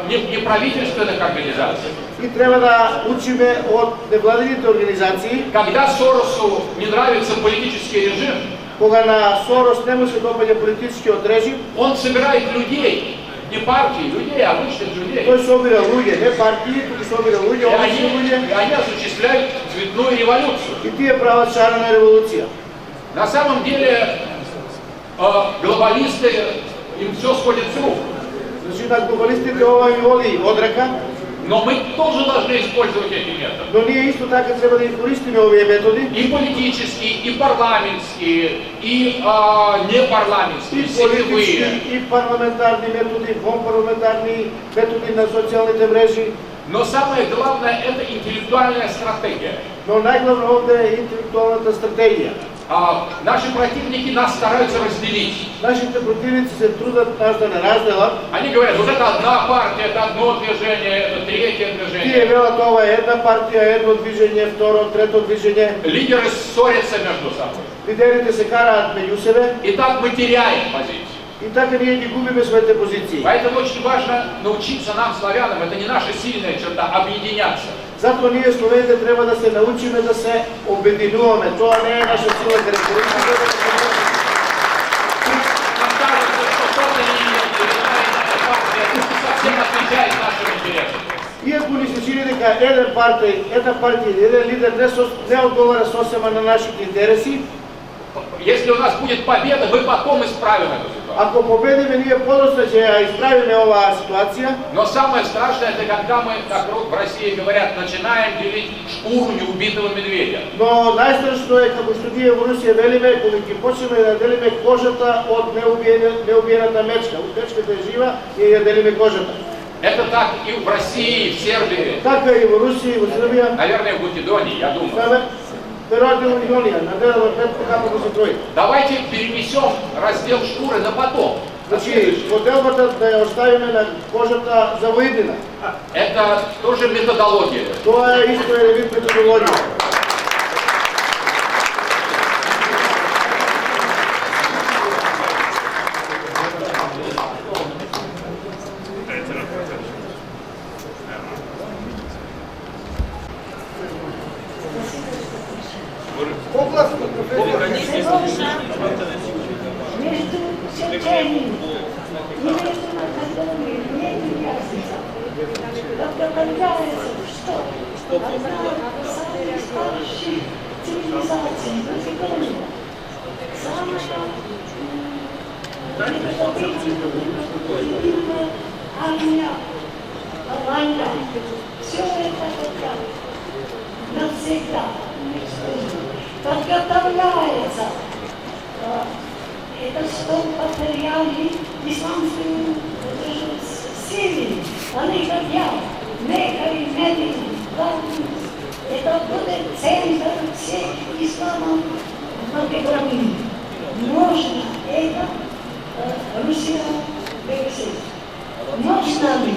неправительственных организаций. И треба да учиме од невладините организации. Когда Соросу не нравится политический режим, кога на Сорос не му се допаѓа политичкиот режим, он собирает людей, не партии, людей, обычных людей. Тој собира луѓе, не партии, туку собира луѓе, обични луѓе. И они осуществляют цветную революцию. И тие прават шарена револуција. На самом деле глобалисты, им все сходит с рук. Значи на глобалистите ова им води од река. Но мы тоже должны использовать эти методы. Но ние исто така треба да користиме овие методи. И политические, и парламентские, и непарламентские, сетевые. И парламентарни методи, вонпарламентарни методи на социалните мрежи. Но самое главное — это интеллектуальная стратегия. Но најглавно овде е интелектуалната стратегија. Наши противники нас стараются разделить. Нашите противници се трудат нас да не разделат. Они говорят, вот это одна партия, это одно движение, это третье движение. Тие велат ова е една партија, едно движење, второ, трето движење. Лидеры ссорятся между собой. Лидерите се караат меѓу себе. И так мы теряем позиции. И така ние ги губиме своите позиции. Поэтому очень важно научиться нам, славянам, это не наша сильная черта, объединяться. Затоа ние словените треба да се научиме да се обединуваме. Тоа не е наша сила характеристика. Нам кажется, что кто-то не совсем отвечает нашим интересам. Иако ни се чини дека една партија, еден лидер не одговара сосема на нашите интереси, если у нас будет победа, мы потом исправим эту ситуацию. Ако победиме, ние подоста ќе ја исправиме оваа ситуација. Но самое страшное, это когда мы, как в России говорят, начинаем делить шкуру неубитого медведя. Но најстрашно е како што ние во Русија велиме, кога ќе почнеме да делиме кожата од неубиената мечка. Мечката е жива и ја делиме кожата. Это так и в России, и в Сербии. Така и во Русија, и во Србија. Наверное, в Македонии, я думаю. Вероятно в Македонија, наверно како го се трои. Давайте перенесем раздел шкуры на потом. Значи, моделбата да ја оставиме на кожата за воиднина. Это тоже методология. Тоа е исто е вид методологија. Между Чеченией и между Македонией нет разницы. Предполагается, что одна самых старших цивилизаций Македония, самая предпочтительная армия, война, все это навсегда подготовляется. Это что материалы исламской силы, они хотят Мека и Медину, это будет центр всех ислама в Македонии. Можно это Rusija решить. Можно ли?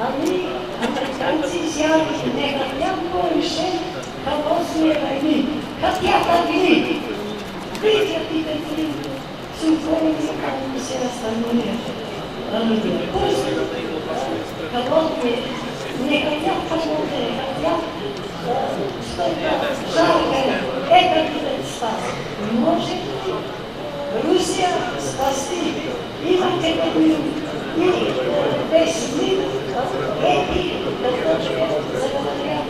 Они, американцы, изъявили, не хотят больше колоссной войны, хотят огни. Прекратите симфонии, как все остальные. Пусть холодные не хотят холодные, хотят что-то жаркое. Это будет спас. Может ли Rusija spasti i Makedoniju i весь мир эти, которые заговорят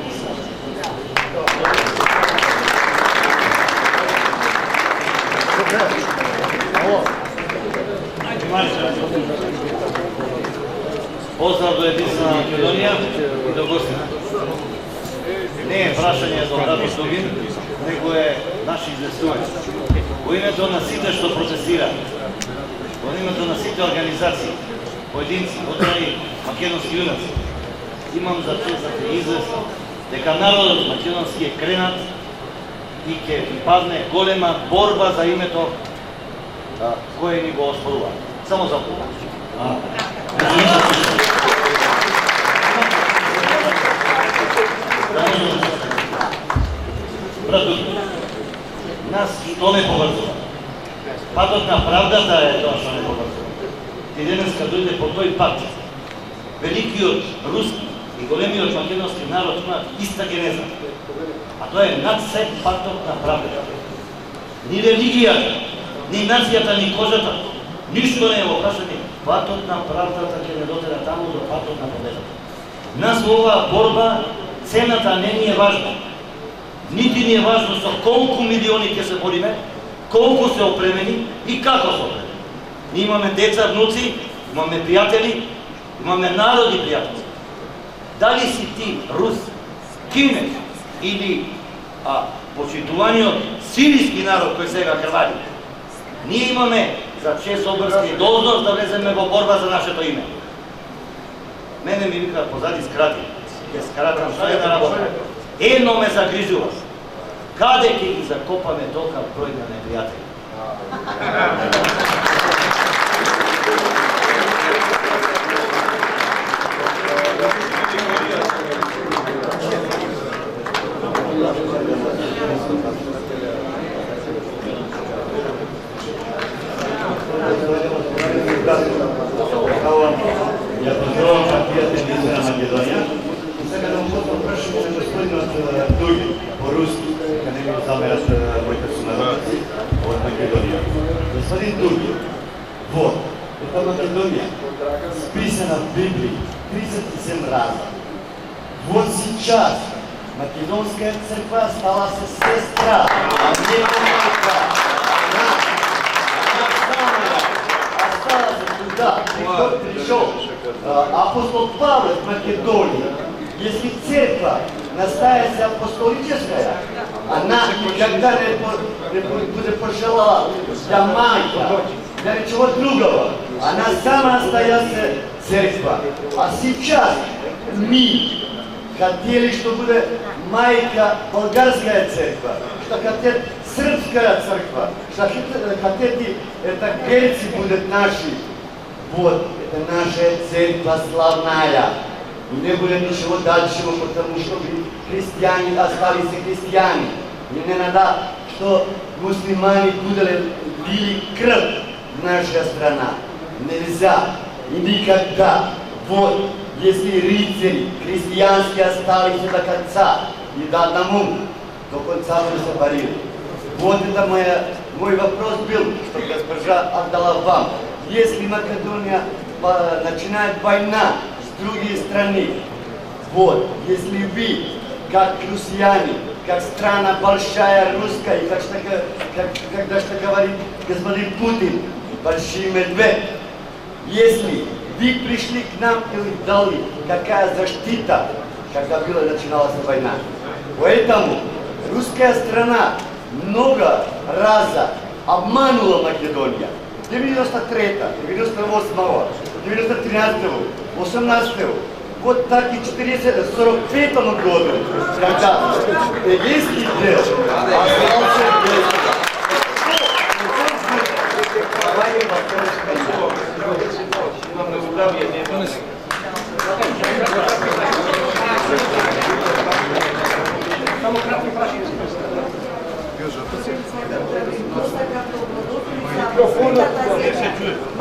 Поздрав до единствена Македонија и до гостите. Не е прашање до Радо Дугин, него е наше известување. Во името на сите што протестираат, во името на сите организации, поединци, одрани македонски јунаци, имам за чест да те известам дека народот македонски е кренат и ќе падне голема борба за името кое ни го оспорува. Само за това. Брат, нас што не поврзува. Патот на правдата е тоа што не поврзува. Ти денеска дојде по тој пат. Великиот руски и големиот македонски народ имаат иста генеза. А тоа е над се патот на правдата. Ни религијата, ни нацијата, ни кожата, ништо не е во прашање. Патот на правдата ќе не дотера таму до патот на победата. Нас во оваа борба цената не ни е важна. Нити ни е важно со колку милиони ќе се бориме, колку се опремени и како се опремени. Ние имаме деца, внуци, имаме пријатели, имаме народи пријатели. Дали си ти рус, кинез или почитуваниот сиријски народ кој сега крвари, ние имаме за чест обрска и должност да влеземе во борба за нашето име. Мене ми вика позади скрати, ќе скратам со една работа. Едно ме загрижува. Каде ќе ги закопаме толка број на непријатели? Ја поздравам партијата Единствена Македонија и сега да му потом прашаме на господинот Дуги по-руски, каде ми замерат моите сонародници од Македонија. Господин Дуги, вот, ета Македонија, списана в Библии 37 раза. Вот сейчас Македонская црква стала се сестра, а не майка. Она самая Да, Христос пришел. Апостол Павел в Македонии, если церковь настоящая апостолическая, она никогда не будет пожелала для майка, для ничего другого. Она самая настоящая церковь. А сейчас мы хотели, чтобы была майка болгарская церковь, что хотят српская церковь, что хотите, это грецы будут наши. Вот, это наша церковь славная. И не будет ничего дальшего, потому что христиане остались христиане. И не надо, что мусульмане били кровь в наша страна. Нельзя и никогда. Вот, если рыцари христианские остались до конца и до одному, до конца мы заборили. Вот это мой вопрос был, что госпожа отдала вам. Если Македония начинает война с другой страны, вот, если вы, как россияне, как страна большая русская, когда что говорит господин Путин, большой медведь, если вы пришли к нам и дали какая защита, когда начиналась война. Поэтому русская страна много раз обманула Македонию. 93-го, 98-го, 93-го, 18-го. Вот так и 45-му году, когда Эгейский дел остался без.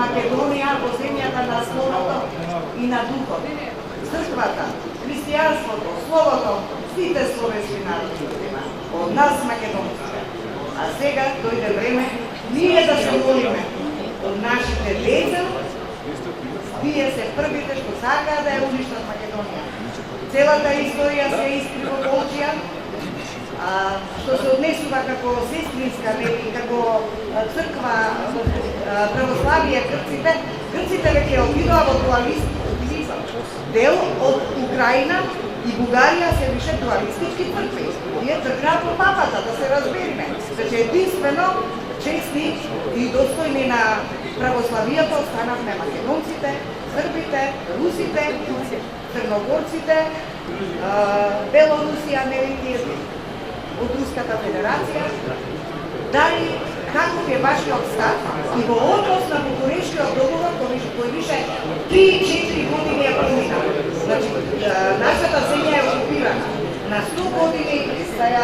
Македонија во земјата на словото и на духот. Црквата, христијанството, словото, сите словенски народи од нас македонците. А сега дојде време ние да се молиме од нашите деца, вие се првите што сакаат да ја уништат Македонија. Целата историја се искри во Болчија, што се однесува како сестринска, како црква православие Грците веќе обидоа во дуализм. Дел од Украина и Бугарија се више дуалистички цркви. Ние тргнат по папата, да се разбериме. Значи единствено честни и достојни на православијата останавме македонците, србите, русите, црногорците, Белорусија, нелики од Руската федерација. Дали каков е вашиот став и во однос на Букурешкиот договор кој више 3-4 години е преминал. Значи, нашата земја е окупирана. На 100 години стаја,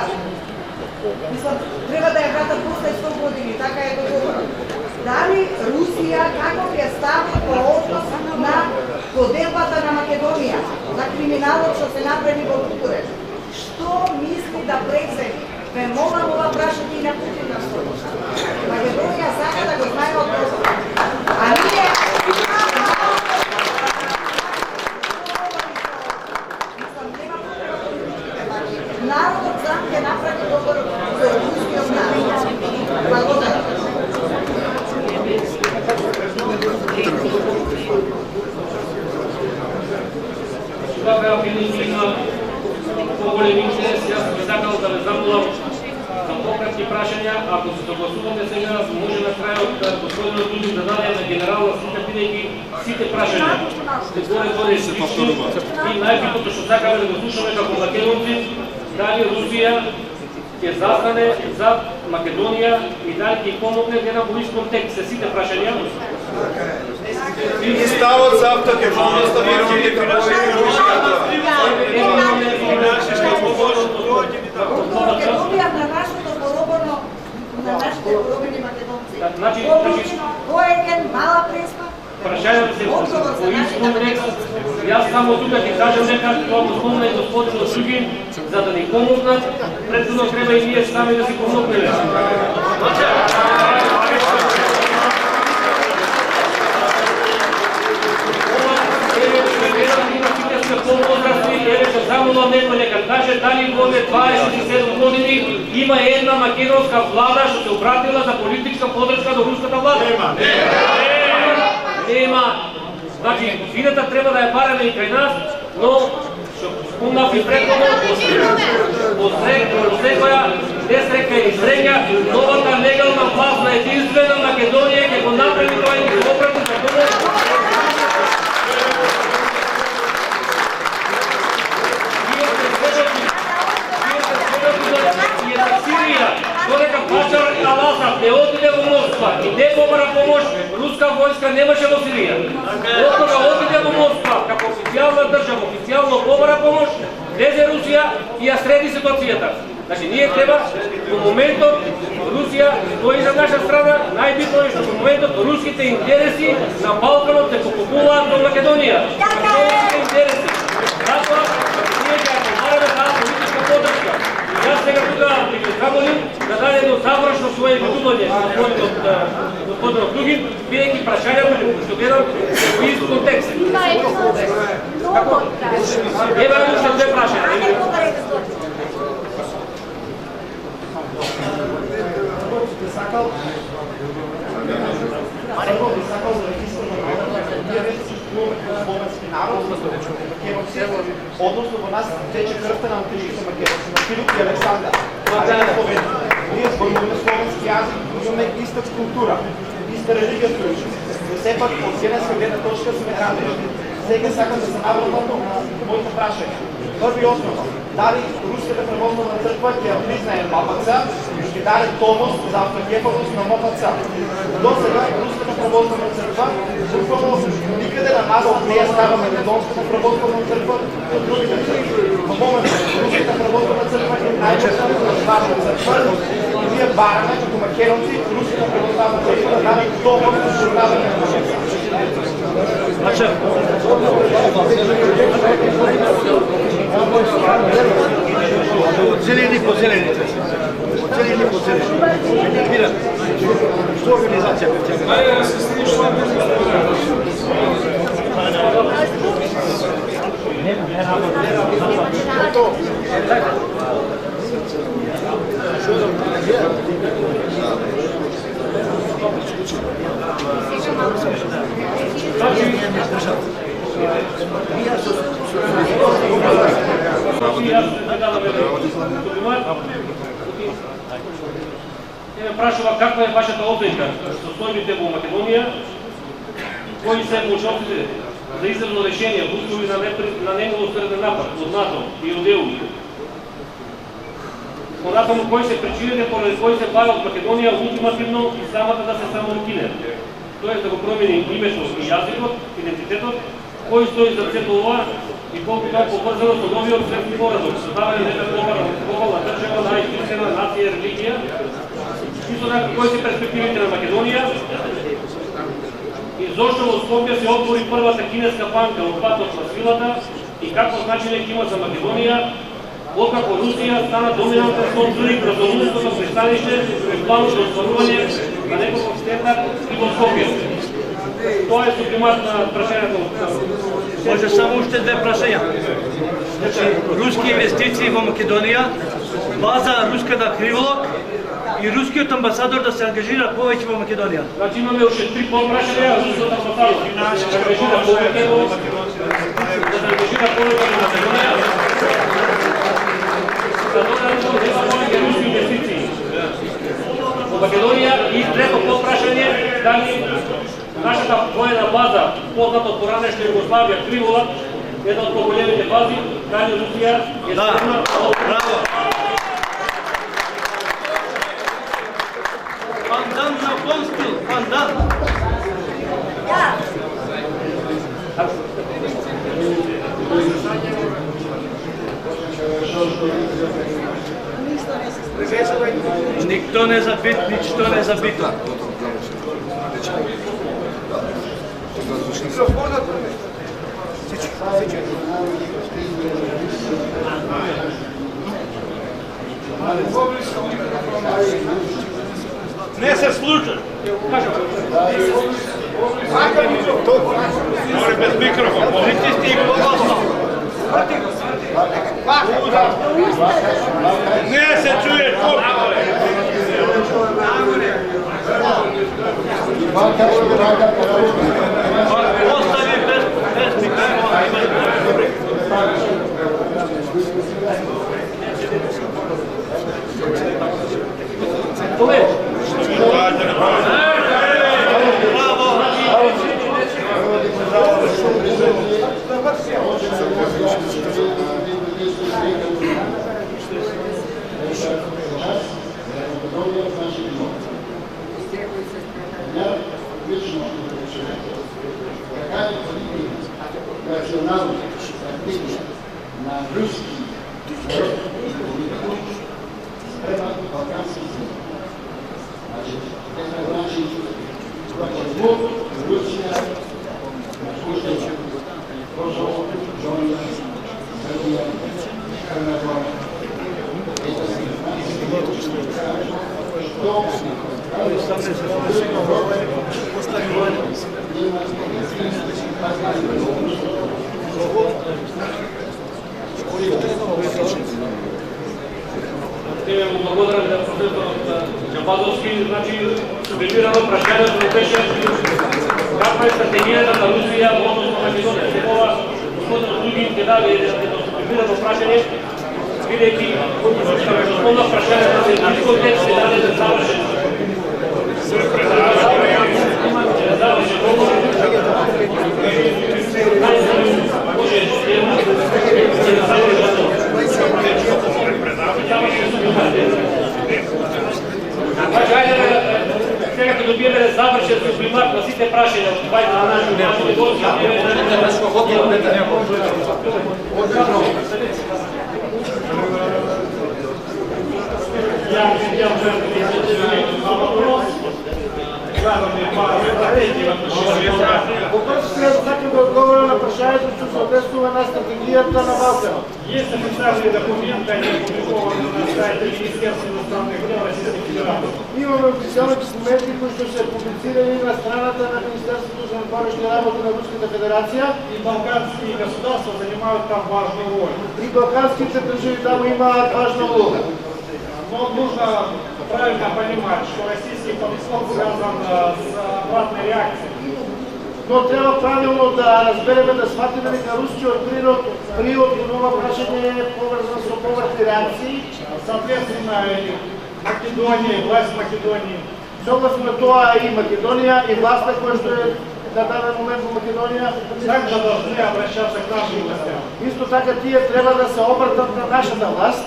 мислам, треба да ја вратат после 100 години, така е договорот. Дали Русија каков е став во однос на поделбата на Македонија, за криминалот што се направи во Букуреш? Што мисли да преземи? Ве молам ова прашање и на Путин на стол. Македонија сака да го знае од Косово. А ние... Народот сам ќе направи договор со рускиот народ. Благодарам. Това бяха били на по-големи интерес. Аз би сакал да ве замолам за пократни прашања. Ако се согласуваме сега, може на крајот господинот Дудин да даде на генерална слика, бидејќи сите прашања се горе слични. И најбитното што сакаме да го слушаме како македонци, дали Русија ќе застане за Македонија и дали ќе помогне да во ист контекст се сите прашања. И ставот за автокефалноста мировите финансирането. Македонија на нашето поробено, на нашите поробени македонци. Кој мала преспа? Прашањето се во ист контекст. Јас само тука ќе кажам дека тоа го спомна и господинот Дудин, за да ни помогнат, претходно треба и ние сами да си помогнеме. Замолам некој нека каже дали во овие 27 години има една македонска влада што се обратила за политичка подршка до руската влада. нема. Значи, вината треба да ја бараме и кај нас, но што спомнав и претходно, во секоја несреќа и среќа, новата легална власт на единствена Македонија ќе го направи тоа и ќе го попрати за помош. Додека Башар ал-Асад не отиде во Москва и не побара помош, руска војска немаше во Сирија. Откога отиде во Москва, како официјална држава, официјално побара помош, влезе Русија и ја среди ситуацијата. Значи, ние треба во моментот Русија стои за наша страна, најбитно е што во моментот руските интереси на Балканот се покупуваат во Македонија. Руските интереси. Затоа, ние ќе помараме таа политичка подршка. Јас сега тука ќе ги замолим да даде едно завршно своје видување господинот Дугин, бидејќи прашањата што гледам во ист контекст. Ева уште две прашања. Односно во нас тече крвта на античките македонци, на Филип и Александар. Ние зборуваме словенски јазик, имаме иста култура, иста религија слушаме. Но сепак од генетска гледна точка сме различни. Сега сакам да се навратам на моите прашања. Први основа, дали Руската православна црква ќе ја признае МПЦ и ќе даде тонус за автокефалност на МПЦ. До сега Руската православна црква буквално никаде на нас не ја става Македонската православна црква од другите цркви. Во моментот Руската православна црква е најважна црква и ние бараме како македонци Руската православна црква да даде тонус за журналите на МПЦ. Зелени по зелените. Зелени по зелените. Мира, што организација ќе тяга? Ајде да се слушам. Ме прашува каква е вашата оценка состојбите во Македонија, кои се можности за изравно решение во услови на немилосреден напад од НАТО и од ЕУ. Понатаму кои се причините поради кои се бара од Македонија ултимативно и самата да се самоукине. Тоест да го промени името и јазикот, идентитетот, кој стои за сето ова и колку тоа поврзано со новиот светски поредок, создавање на една глобална држава, најштисена нација и религија. Исто така кои се перспективите на Македонија и зошто во Скопје се отвори првата кинеска банка од патот на силата и какво значење ќе има за Македонија, откако Русија стана доминантен собственик на Солунското пристаниште и планот за остварување на некој капацитет и во Скопје. Тоа е сублимат на прашањето. Може само уште две прашања. Значи, руски инвестиции во Македонија, база руска на Криволок и рускиот амбасадор да се ангажира повеќе во Македонија. Значи имаме уште три подпрашања, рускиот амбасадор да се ангажира повеќе во Македонија. Во Македонија и трето подпрашање, дали нашата воена база, позната од поранешна Југославија, Криволак, една од поголемите бази, дали Русија е спремна. Браво! Пандан на констил, пандан! Никто не забит, ничто не забито. Не се слуша. Море без микрофон, политички и по-гласно. Не се чуе националната стратегия на руски спрема балкански земя. Значи, Русия напуща Косово, Джония, Сърбия, Черна гора. Благодаря на професор Джамбазовски. Значи, субlimирано прашањето беше каква е стратегијата на Русија во однос на Македонија. Секога господар други ќе даде едно субlimирано прашање, бидејќи основно прашањето се на контекст се даде за завршен. Сега ќе добиеме завршен сублимат на сите прашања од 20 на нашите Въпросът се сакам да отговоря на прашањето што соодветствува на стратегијата на Балканот. Есть официальный документ, они опубликованы на сайте Министерства иностранных дел Российской Федерации. Имаме официални документи, които са публицирани на страната на Министерството за външни работи на Руската федерация. И балканские государства занимают там важную роль. И балканските държави там имаат важна улога. Но нужно правильно понимать, что российский подход связан с обратной реакцией. Но трябва правилно да разбереме, да сватиме дека рускиот природ и нова прашање е поврзан со поврхни реакции. Соответственно, Македония, власт Македонии. Согласно тоа и Македонија, и властта која што е на даден момент во Македонија, также должны обращаться к нашим властям. Исто така тие треба да се обратат на нашата власт.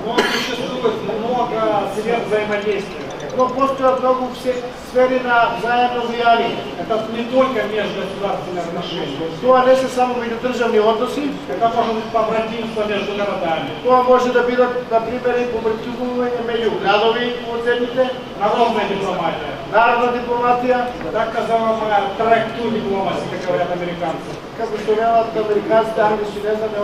Но существует много сфер взаимодействия. Но постојат многу сфери на взаимно влијание. Это не только межгосударственные отношения. Тоа не се само меѓудржавни односи. Это может быть побратимство между городами. Тоа може да бидат, например, и побратимување меѓу градови во земјите. Народная дипломатия. Народна дипломатија. Так называемая track-to дипломатия, как говорят американцы. Како што велат американците, англиски не знаме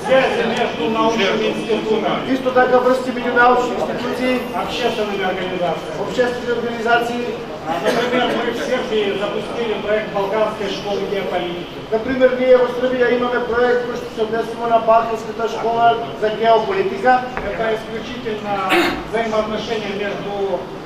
Связи между научными институтами. Исто така врски меѓу научни институции, общественными организациями. Обществени организации. Например, мы в Сербии запустили проект Балканской школы геополитики. Например, ние во Србија имаме проект кој што се однесува на Балканската школа за геополитика. Это исключительно взаимоотношения между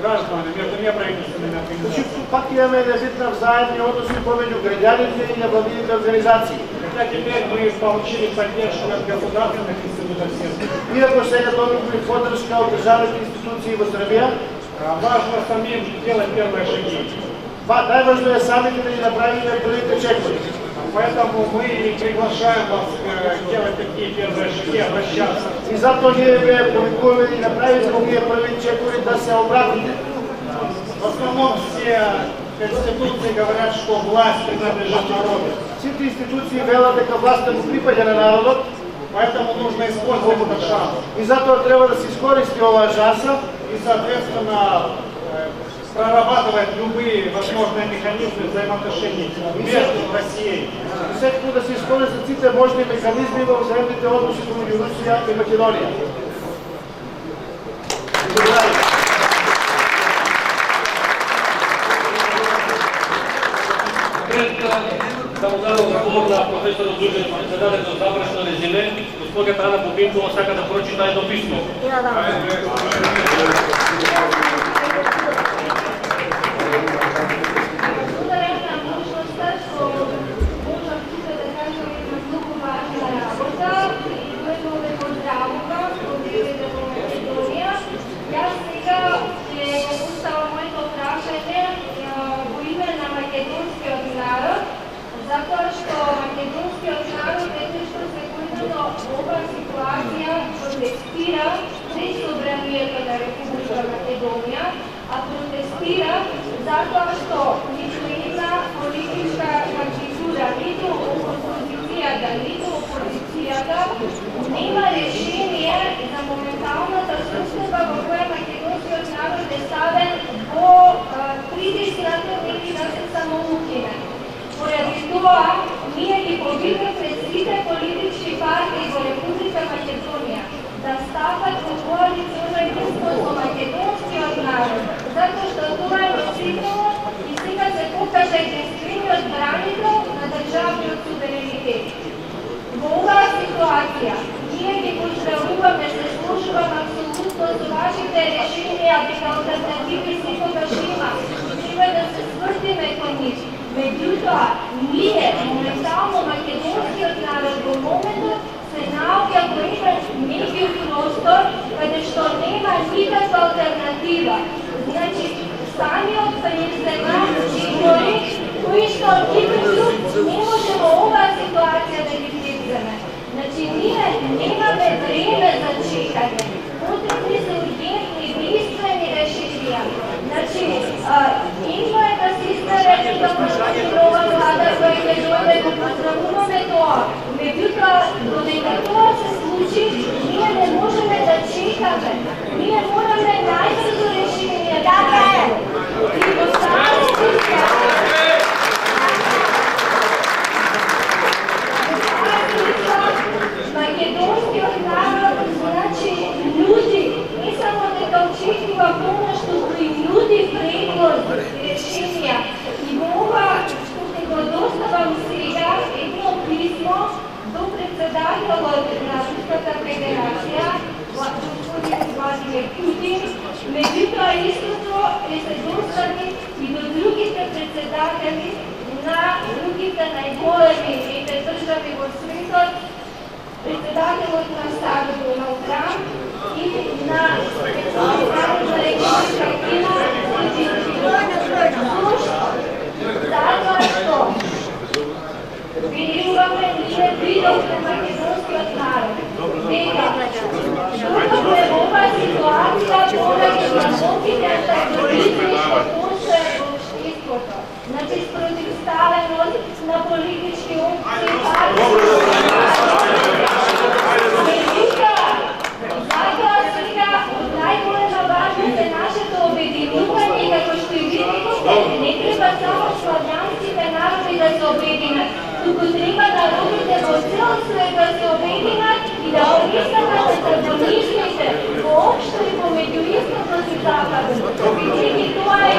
гражданами, между неправительственными организациями. Пак имаме видна взаимни односи помеѓу граѓаните и невладините организации. Хотя теперь мы получили поддержку от государственных институтов Сербии. Иако сега добивме поддршка од државните институции во Србија, важно самим делать первые шаги. Најважно е самите да ги направиме првите чекори. Поэтому мы приглашаем вас делать такие первые шаги, обращаться. И затоа ние ве повикуваме да направите овие први чекори да се обратите. В основном все конституции говорят, что власть принадлежит народу. Сите институции велат дека власта му припаѓа на народот. Поэтому нужно использовать этот шанс. И затоа треба да се искористи оваа шанса и, соответствено, прорабатывать любые возможные механизмы взаимоотношений между Россией. И секако да се искористат сите можни механизми во взаимните односи меѓу Русија и Македонија. Да му дадам разговор на професор Дужев за дадено завршно резиме, госпожа Ана Попинкова сака да прочита едно писмо. ова ситуација протестира не собранието на Република Македонија, а протестира затоа што ниту една политичка гарнитура, ниту опозицијата, ниту опозицијата нема решение за моменталната состојба во која македонскиот народ е ставен во притискната или да се самоукине. Поради тоа, ние ги повикавме сите политички партии во Република Македонија да стапат во коалицијно единство со македонскиот народ, затоа што тоа е носителот и сега се покажа единствениот бранител на државниот суверенитет. Во оваа ситуација, ние ги поздравуваме, се служуваме апсолутно со вашите решенија, дека алтернативи секогаш има, треба да се свртиме кон нив. Меѓутоа, ние, моментално македонскиот народ во моментот се наоѓа во еден меѓупростор каде што нема никаква алтернатива. Значи, самиот президент избори кои што никој не може во оваа ситуација да ги предземе. Значи, ние немаме време за чекање. Потребни се ургентни, действени решенија. Значи, има да се избере нова влада која ќе дојде, го поздравуваме тоа. Меѓутоа, додека тоа се случи, ние не можеме да чекаме. Ние мораме најбрзо решение. Така е. И во македонскиот народ, значи, нуди, не само дека очекува помош, туку и нуди предлози, решенија. И во ова што ќе го доставам сега едно писмо до председателот на Руската федерација, господин Владимир Путин, меѓутоа истото е се достави и до другите председатели на другите најголеми држави во светот, председателот на Савет Доналд Трамп и на Република Кина. Затоа што веруваме, ние видовме македонскиот народ, дека докато е во оваа ситуација поради насоките антагонизми што постојат во општеството, значи спротивставеност на политички опции, затоа сега од најголема важност е нашето обединување, како што и ви рекохте, не треба само славјанските народи да се обединат, туку треба народите во цел свет да се обединат и да престанат антагонизмите во општо и помеѓу истокот и западот. Бидејќи тоа е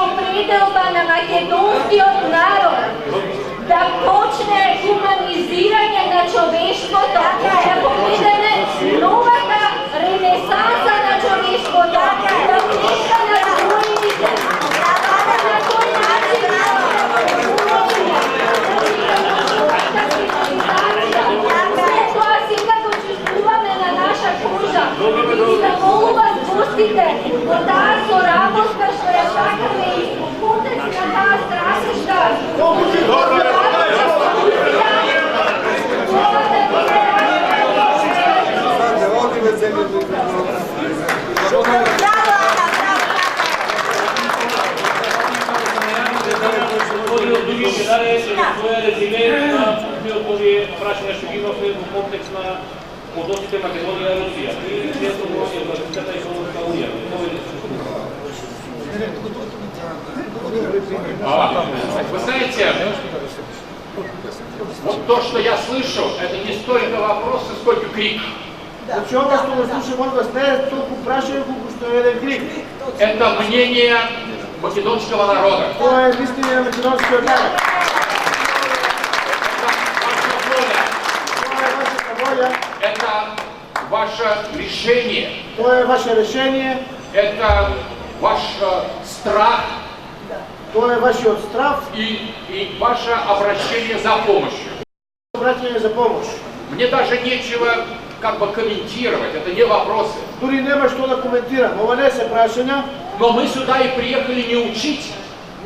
определба на македонскиот народ да почне хуманизирање на човештвото, да поведеме новата ренесанса на човештвото, да престанат војните, на кој начин тоа сега го чувствуваме на наша кожа и да молувам гостите во таа соработка што ја сакаме и по контекст на таа стратешка Други ќе даде своја резиме на овие прашања што ги имавме во контекст на односите Македонија и Русија и членството во Европската економска унија. Вы знаете, вот то, что я слышу, это не столько вопросы, сколько крик. Значи, ова што го слушам од вас не е толку прашање колку што е еден крик. Это мнение македонского народа. Тоа е мислење на македонскиот народ. Это ваше решение. Тоа е ваше решение. Это ваш страх. Тоа е вашиот страх. И ваше обращение за помощью. Обращение за помощь. Мне даже нечего как бы комментировать, это не вопросы. Дури нема што да коментирам, ова не се прашања. Но мы сюда и приехали не учить.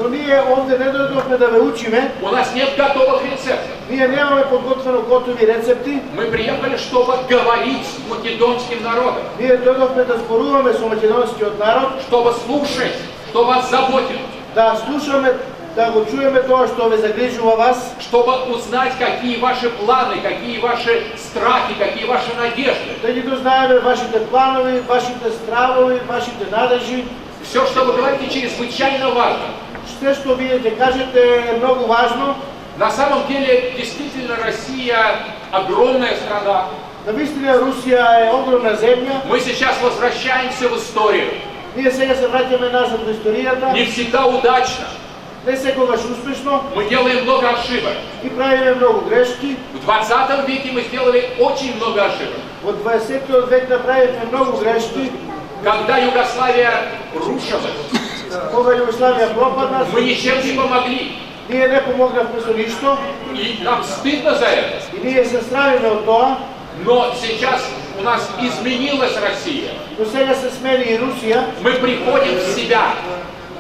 Но ние овде не дојдовме да ве учиме. У нас нет готовых рецептов. Ние немаме подготвено готови рецепти. Мы приехали, чтобы говорить с македонским народом. Ние дојдовме да зборуваме со македонскиот народ. Чтобы слушать, что вас заботит. Да слушаме, да го чуеме тоа што ве загрижува вас. Чтобы узнать, какие ваши планы, какие ваши страхи, какие ваши надежды. Да ги дознаеме вашите планови, вашите стравови, вашите надежи. Все, что вы говорите, чрезвычайно важно. Все, что вие ќе кажете, е многу важно. На самом деле, действительно, Россия огромная страна. Наистина, Русија е огромна земја. Мы сейчас возвращаемся в историю. Ние сега се враќаме назад во историјата. Не всегда удачно. Не секогаш успешно. Мы делаем много ошибок. И правиме многу грешки. В 20 веке мы сделали очень много ошибок. Во 20 век направивме многу грешки. Когда Югославия рушилась, кога Югославија пропадна, мы ничем не помогли. Ние не помогнавме со ништо. И нам стыдно за это. И ние се срамиме од тоа. Но сейчас у нас изменилась Россия. Но сега се смени и Русија. Мы приходим в себя.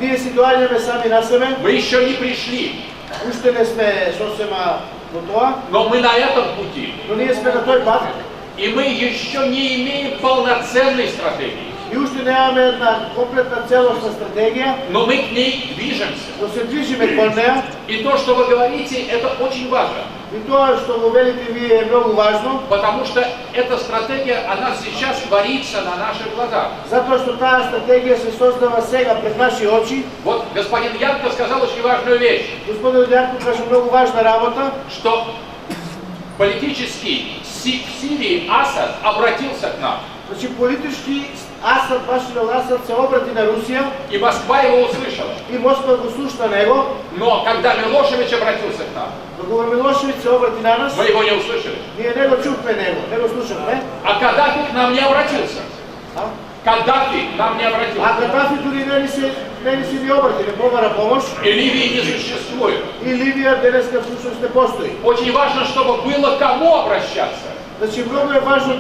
Ние си доаѓаме сами на себе. Мы еще не пришли. Уште не сме сосема до тоа. Но мы на этом пути. Но ние сме на тој пат. И мы еще не имеем полноценной стратегии. И уште немаме една комплетна целосна стратегија. Но мы к ней движемся. Но се движиме кон неа. И то, что вы говорите, это очень важно. И тоа што го велите вие е многу важно. Потому что эта стратегия, она сейчас творится на наших глазах. Затоа што таа стратегија се создава сега пред наши очи. Вот господин Янко сказал очень важную вещь. Господин Янко кажа многу важна работа. Что политически в Сирии Асад обратился к нам. Значи политички Асад, Башар ал-Асад се обрати на Русија. И Москва его услышала. И Москва го слушна него. Но когда Милошевич обратился к нам, кога Милошевич се обрати на нас, мы его не услышали. Ние не го чухме него, не го слушавме. А Каддафи к нам не обратился. Каддафи к нам не обратился. А Каддафи дури не ни се ни обрати, не побара помош. И Ливии не существует. И Ливија денеска всушност не постои. Очень важно, чтобы было кому обращаться. Значи многу е важно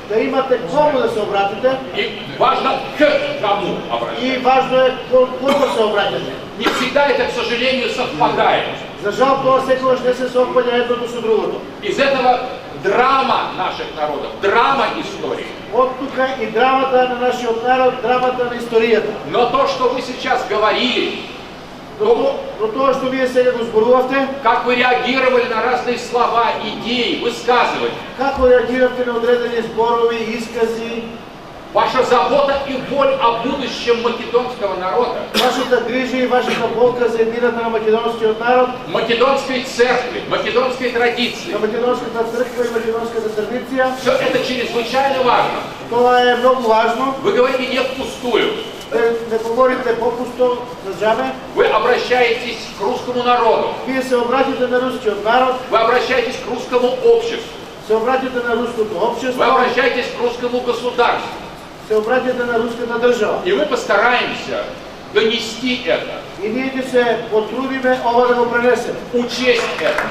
да имате кому да се обратите. И важно к кому обращаться. И важно е кому се обраќате. Не всегда это, к сожалению, совпадает. За жал тоа секогаш не се совпаѓа едното со другото. Из этого драма наших народов, драма истории. От тука и драмата на нашиот народ, драмата на историјата. Но то, что вы сейчас говорили, но тоа што вие сега го зборувавте, как вы реагировали на разные слова, идеи, высказывания, како реагиравте на одредени зборови, искази, ваша забота и боль о будущем македонского народа, вашата грижа и вашата болка за еднината на македонскиот народ, македонской церкви, македонской традиции, на македонската црква и македонската традиција, все это чрезвычайно важно. Тоа е многу важно. Вы говорите не впустую. Не говорите попусто за джаме. Вы обращаетесь к русскому народу. Вие се обратите на рускиот народ. Вы обращаетесь к русскому обществу. Се обратите на руското општество. Вы обращаетесь к русскому государству. Се обратите на руската држава. И мы постараемся донести это. И ние ќе се потрудиме ова да го пренесеме. Учесть это.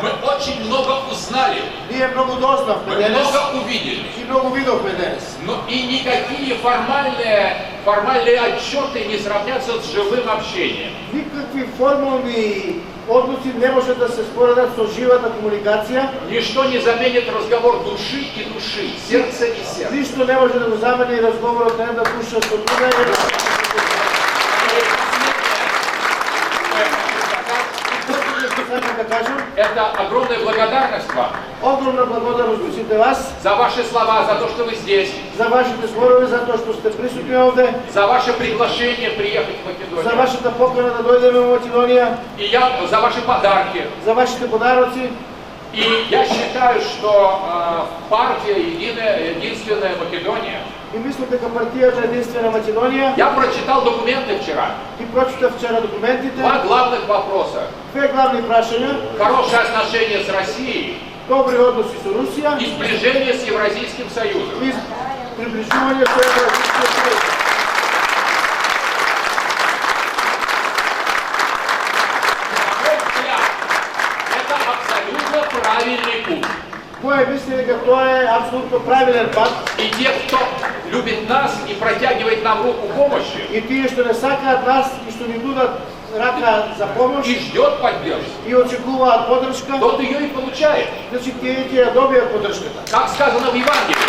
Мы очень много узнали. Ние многу дознавме денес. денес. Много увидели. И многу видовме денес. Но и никакие формальные отчеты не сравнятся с живым общением. Никакви формални односи не може да се споредат со живата комуникација. Ничто не заменит разговор души и души, сердца и сердца. Ништо не може да го замени разговорот на една душа со друга. Это огромная благодарность вам. Огромна благодарност до вас. За ваши слова, за то, что вы здесь. За вашите зборови, за то, што сте присутни овде. За ваше приглашение приехать в Македонию. За вашата покана да дојдеме во Македонија. И я за ваши подарки. За вашите подароци. И я считаю, что партия единственная Македония. И мислам дека партијата единствена Македонија. Я прочитал документы вчера. И прочитав вчера документите. Два главных вопроса. Две главни прашања. Хорошие отношения с Россией. Добри односи со Русија. И сближение с Евразийским Союзом. И приближување со Евразийскиот союз. правильный путь. Моje misli дека тоа е апсолутно правилен пат. И те, кто любит нас и протягивает нам руку помощи, И тие што не сакаат нас и што ни нудат рака за помош и ждет поддержки, и очекуваат поддршка, тот ее и получает. значи тие ќе ја добијат поддршката. Как сказано в Евангелии,